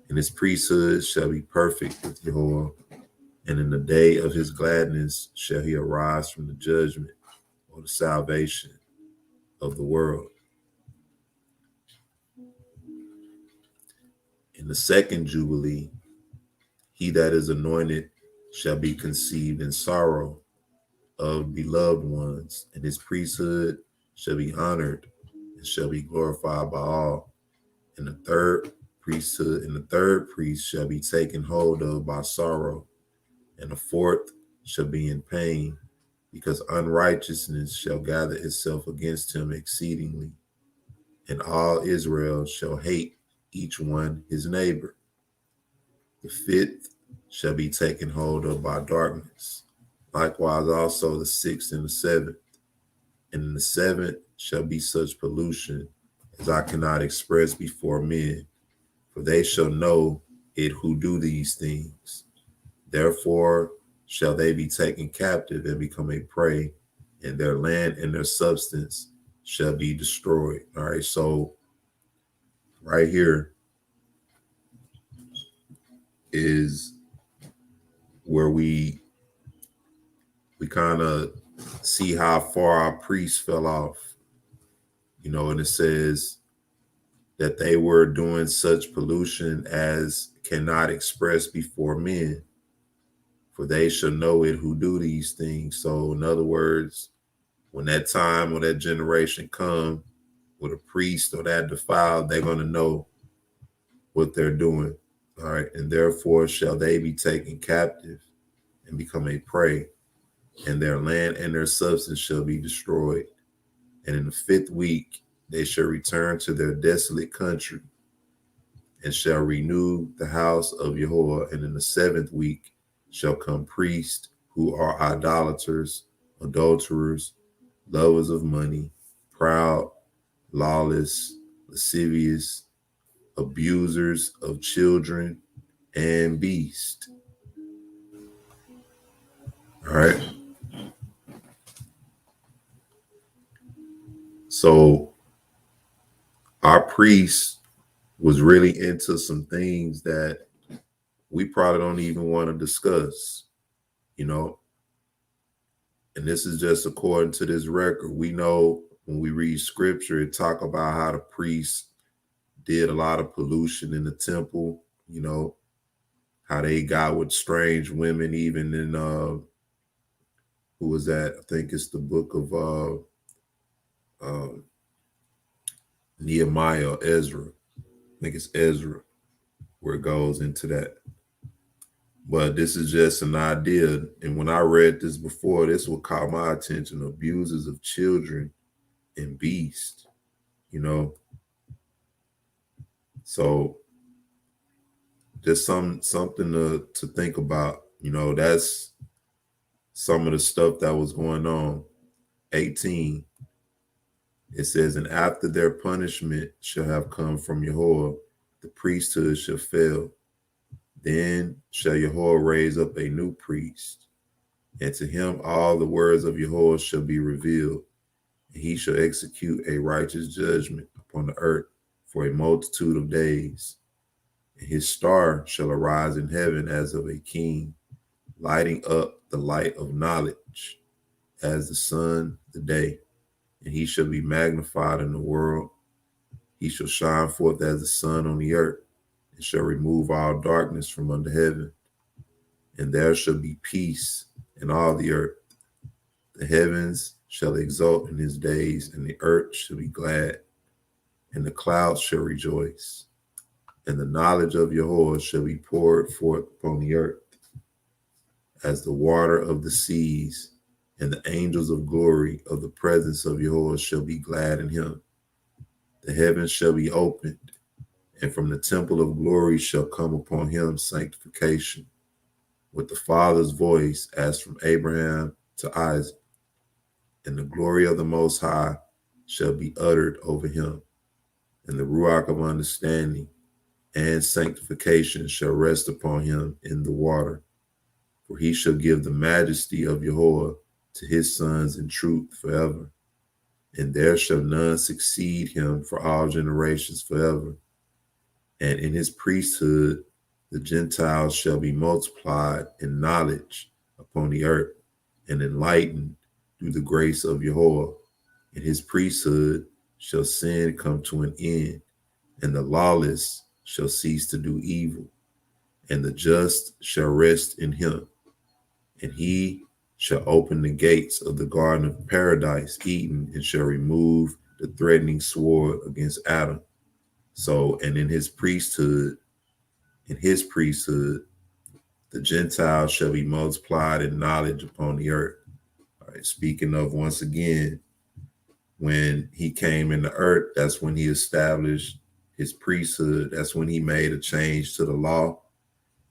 And his priesthood shall be perfect with Jehovah. And in the day of his gladness shall he arise from the judgment or the salvation of the world. In the second jubilee, he that is anointed shall be conceived in sorrow of beloved ones, and his priesthood shall be honored and shall be glorified by all. And the third priest shall be taken hold of by sorrow, and the fourth shall be in pain, because unrighteousness shall gather itself against him exceedingly, and all Israel shall hate each one his neighbor. The fifth shall be taken hold of by darkness, likewise also the sixth and the seventh. And in the seventh shall be such pollution as I cannot express before men, for they shall know it who do these things. Therefore shall they be taken captive and become a prey, and their land and their substance shall be destroyed. All right, so right here is where we kind of see how far our priests fell off, and it says that they were doing such pollution as cannot express before men, for they shall know it who do these things. So in other words, when that time or that generation come with a priest or that defiled, they're going to know what they're doing. All right. And therefore shall they be taken captive and become a prey, and their land and their substance shall be destroyed. And in the fifth week, they shall return to their desolate country and shall renew the house of Jehovah. And in the seventh week shall come priests who are idolaters, adulterers, lovers of money, proud, lawless, lascivious, abusers of children, and beasts. All right. So our priest was really into some things that we probably don't even want to discuss, you know. And this is just according to this record. We know when we read scripture, it talk about how the priests did a lot of pollution in the temple, you know, how they got with strange women, even in who was that? I think it's the book of Nehemiah or Ezra. I think it's Ezra where it goes into that. But this is just an idea. And when I read this before, this what caught my attention: abuses of children and beasts, you know. So just something to think about, you know. That's some of the stuff that was going on. 18, it says, and after their punishment shall have come from Yahweh, the priesthood shall fail. Then shall Yahweh raise up a new priest, and to him all the words of Yahweh shall be revealed, and he shall execute a righteous judgment upon the earth for a multitude of days. And his star shall arise in heaven as of a king, lighting up the light of knowledge as the sun the day. And he shall be magnified in the world. He shall shine forth as the sun on the earth, and shall remove all darkness from under heaven. And there shall be peace in all the earth. The heavens shall exult in his days, and the earth shall be glad, and the clouds shall rejoice. And the knowledge of Yahweh shall be poured forth upon the earth, as the water of the seas, and the angels of glory of the presence of Yahweh shall be glad in him. The heavens shall be opened, and from the temple of glory shall come upon him sanctification, with the Father's voice as from Abraham to Isaac. And the glory of the Most High shall be uttered over him, and the ruach of understanding and sanctification shall rest upon him in the water. For he shall give the majesty of Yahweh to his sons in truth forever. And there shall none succeed him for all generations forever. And in his priesthood the Gentiles shall be multiplied in knowledge upon the earth, and enlightened through the grace of Yahweh. In his priesthood shall sin come to an end, and the lawless shall cease to do evil, and the just shall rest in him. And he shall open the gates of the garden of paradise, Eden, and shall remove the threatening sword against Adam. So, and in his priesthood, the Gentiles shall be multiplied in knowledge upon the earth. All right, speaking of, once again, when he came in the earth, that's when he established his priesthood. That's when he made a change to the law.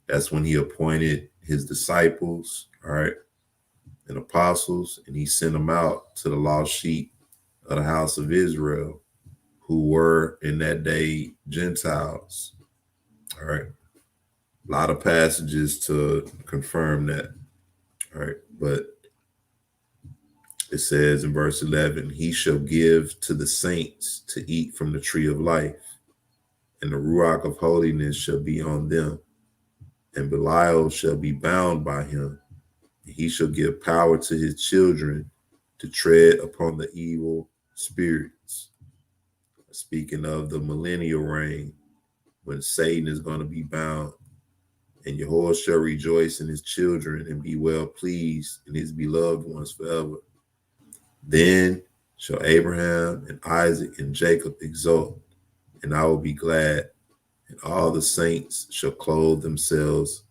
That's when he appointed his disciples, all right, and apostles, and he sent them out to the lost sheep of the house of Israel, who were in that day Gentiles. All right. A lot of passages to confirm that. All right. But it says in verse 11, he shall give to the saints to eat from the tree of life, and the ruach of holiness shall be on them, and Belial shall be bound by him. And he shall give power to his children to tread upon the evil spirits. Speaking of the millennial reign, when Satan is going to be bound, and Yahweh shall rejoice in his children and be well pleased in his beloved ones forever. Then shall Abraham and Isaac and Jacob exult, and I will be glad, and all the saints shall clothe themselves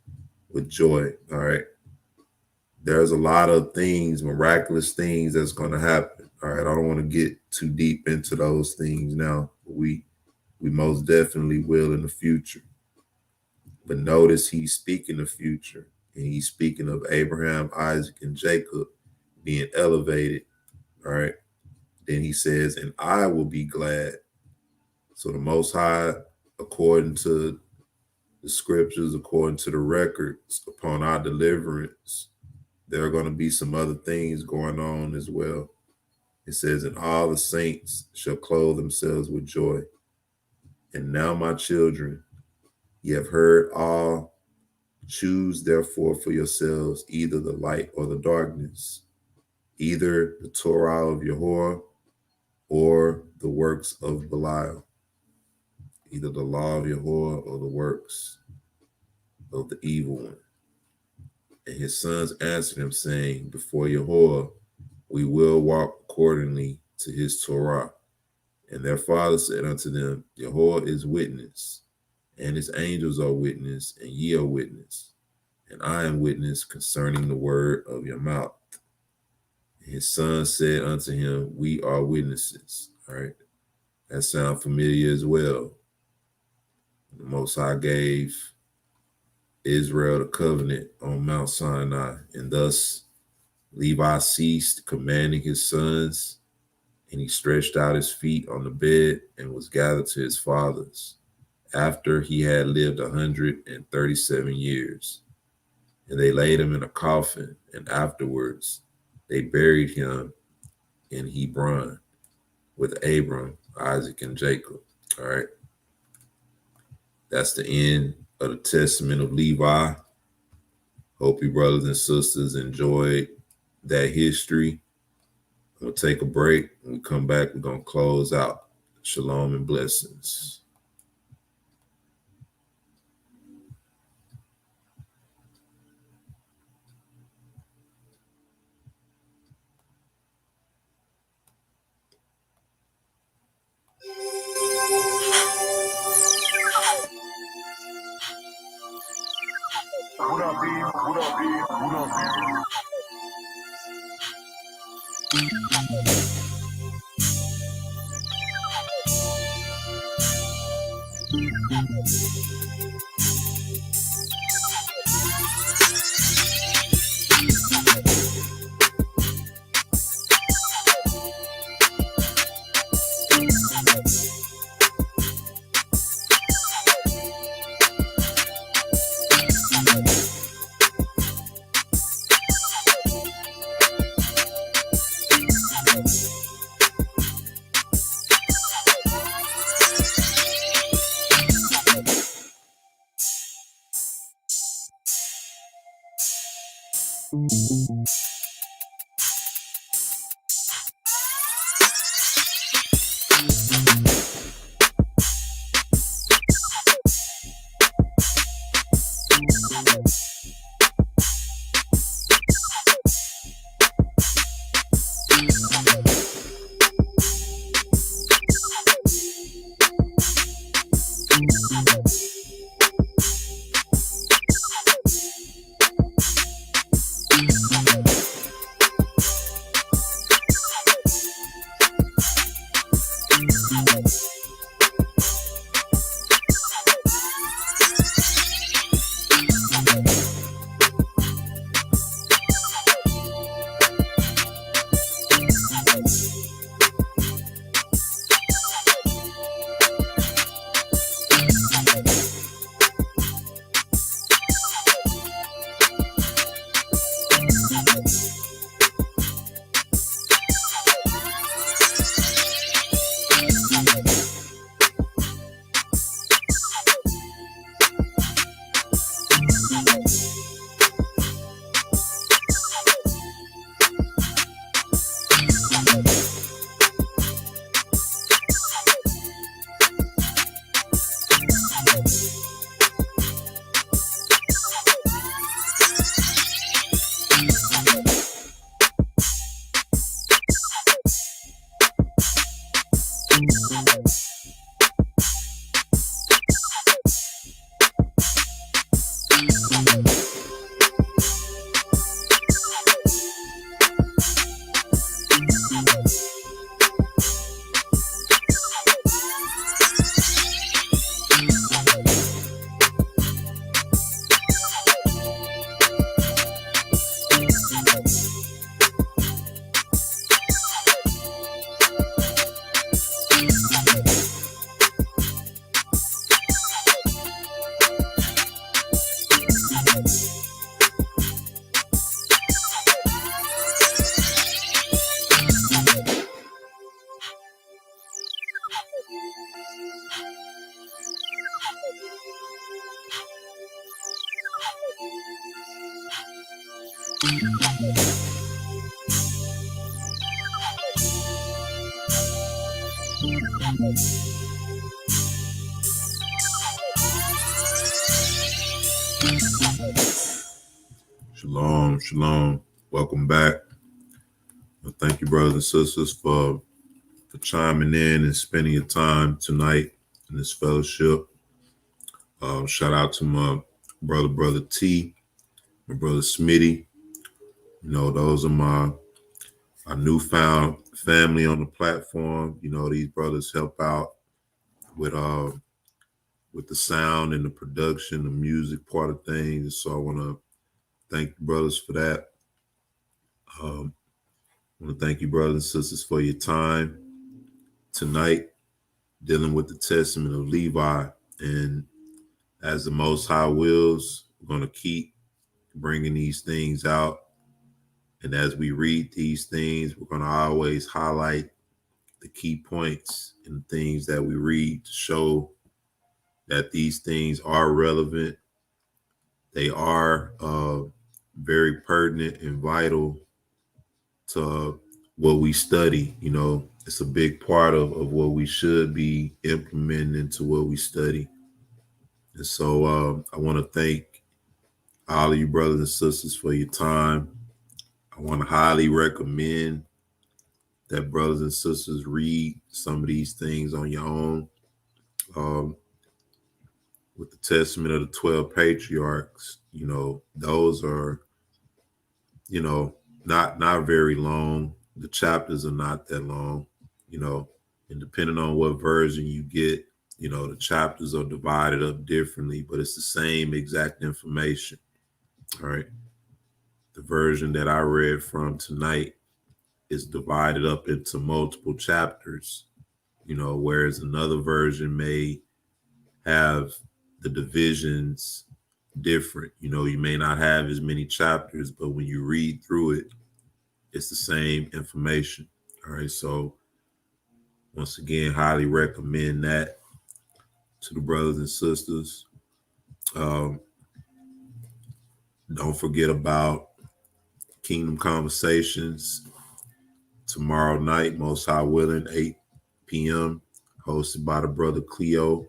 with joy. All right. There's a lot of things, miraculous things that's going to happen. All right. I don't want to get too deep into those things now. We most definitely will in the future. But notice he's speaking the future, and he's speaking of Abraham, Isaac, and Jacob being elevated. All right. Then he says, and I will be glad. So the Most High, according to the scriptures, according to the records, upon our deliverance, there are going to be some other things going on as well. It says, and all the saints shall clothe themselves with joy. And now, my children, ye have heard all. Choose therefore for yourselves either the light or the darkness, either the Torah of Yahuwah or the works of Belial, either the law of Yahuwah or the works of the evil one. And his sons answered him, saying, before Yahuwah we will walk accordingly to his Torah. And their father said unto them, Yahuwah is witness, and his angels are witness, and ye are witness, and I am witness concerning the word of your mouth. And his son said unto him, we are witnesses. All right, that sounds familiar as well. The Most High gave Israel the covenant on Mount Sinai, and thus Levi ceased commanding his sons, and he stretched out his feet on the bed and was gathered to his fathers after he had lived 137 years. And they laid him in a coffin, and afterwards they buried him in Hebron with Abram, Isaac, and Jacob. All right. That's the end of the Testament of Levi. Hope you brothers and sisters enjoyed that history. I'm going to take a break. When we come back, we're going to close out. Shalom and blessings. What up, B? What up, B? What up, B? Shalom, shalom. Welcome back. Well, thank you, brothers and sisters, for chiming in and spending your time tonight in this fellowship. Shout out to my brother T, my brother Smitty. You know, those are my newfound family on the platform. You know, these brothers help out with the sound and the production, the music part of things. So I want to thank the brothers for that. I want to thank you, brothers and sisters, for your time tonight, dealing with the testament of Levi. And as the Most High wills, we're going to keep bringing these things out. And as we read these things, we're going to always highlight the key points and things that we read to show that these things are relevant. They are very pertinent and vital to what we study. You know, it's a big part of what we should be implementing into what we study. And so I want to thank all of you brothers and sisters for your time. I want to highly recommend that brothers and sisters read some of these things on your own. With the Testament of the 12 Patriarchs, you know, those are, you know, not very long. The chapters are not that long, you know, and depending on what version you get, you know, the chapters are divided up differently, but it's the same exact information. All right. The version that I read from tonight is divided up into multiple chapters, you know, whereas another version may have the divisions different. You know, you may not have as many chapters, but when you read through it, it's the same information. All right. So once again, highly recommend that to the brothers and sisters. Don't forget about Kingdom Conversations tomorrow night, most high willing, 8 p.m., hosted by the brother Cleo.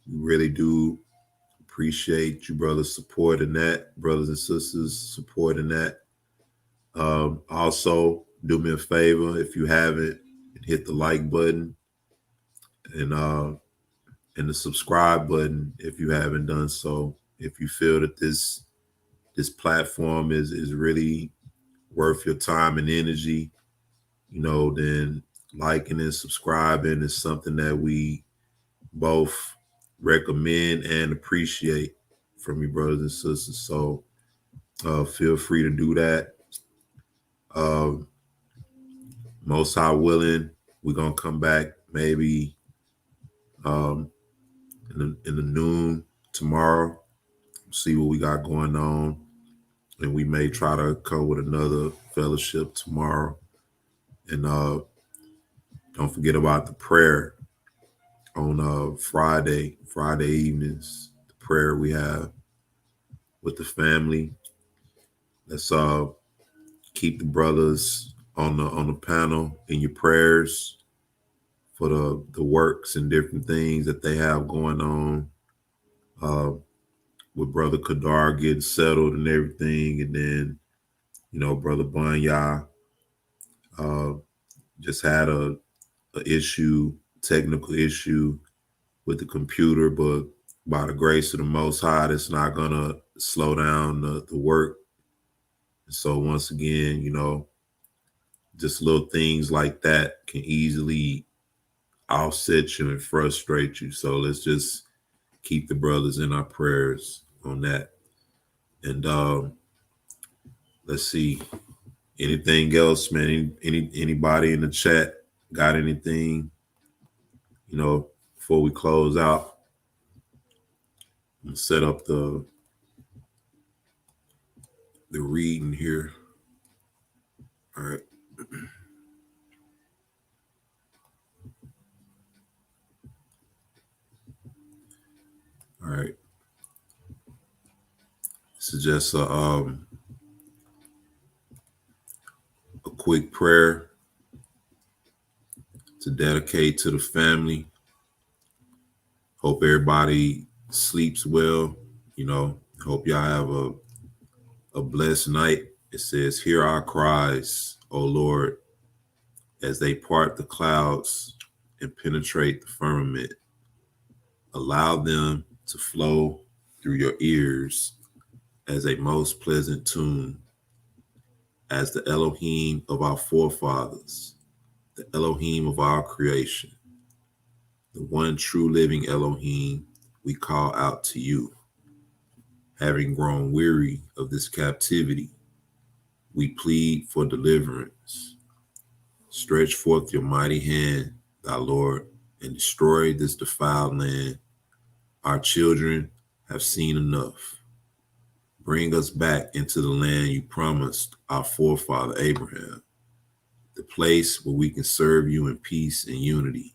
We really do appreciate you brothers supporting that, brothers and sisters supporting that. Also, do me a favor, if you haven't, hit the like button and the subscribe button if you haven't done so. If you feel that this platform is really worth your time and energy, you know, then liking and subscribing is something that we both recommend and appreciate from you brothers and sisters. So feel free to do that. Most high willing, we're gonna come back maybe in the noon tomorrow, see what we got going on, and we may try to come with another fellowship tomorrow. And don't forget about the prayer on Friday evenings, the prayer we have with the family. Let's keep the brothers on the panel in your prayers for the works and different things that they have going on, with Brother Kadar getting settled and everything. And then, you know, Brother Banya just had a technical issue with the computer, but by the grace of the Most High, it's not gonna slow down the work. And so once again, you know, just little things like that can easily offset you and frustrate you. So let's just keep the brothers in our prayers on that. And let's see, anything else, man? Anybody in the chat got anything, you know, before we close out and set up the reading here? All right. All right. This is just a quick prayer to dedicate to the family. Hope everybody sleeps well. Hope y'all have a blessed night. It says, hear our cries, O Lord, as they part the clouds and penetrate the firmament. Allow them to flow through your ears as a most pleasant tune, as the Elohim of our forefathers, the Elohim of our creation, the one true living Elohim, we call out to you. Having grown weary of this captivity, we plead for deliverance. Stretch forth your mighty hand, thy Lord, and destroy this defiled land. Our children have seen enough. Bring us back into the land you promised our forefather Abraham, the place where we can serve you in peace and unity,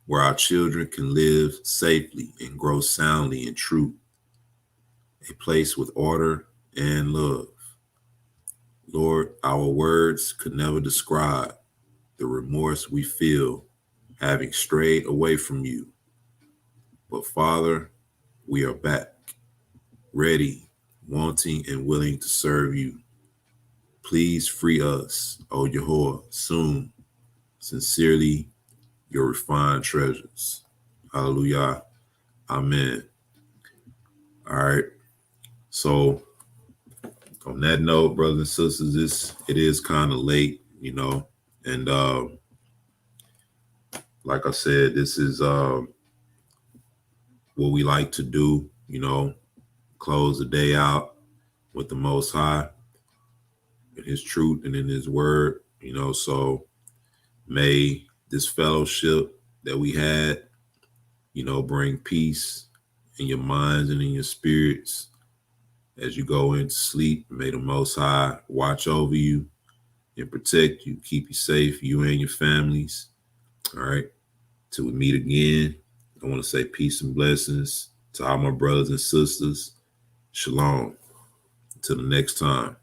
where our children can live safely and grow soundly in truth, a place with order and love. Lord, our words could never describe the remorse we feel having strayed away from you. But Father, we are back, ready, wanting and willing to serve you. Please free us, O Yehovah, soon. Sincerely, your refined treasures. Hallelujah. Amen. All right. So on that note, brothers and sisters, it is kind of late, and like I said, this is what we like to do, close the day out with the Most High in his truth and in his word, so may this fellowship that we had, bring peace in your minds and in your spirits as you go into sleep. May the Most High watch over you and protect you, keep you safe, you and your families. All right. Till we meet again, I want to say peace and blessings to all my brothers and sisters. Shalom. Until the next time.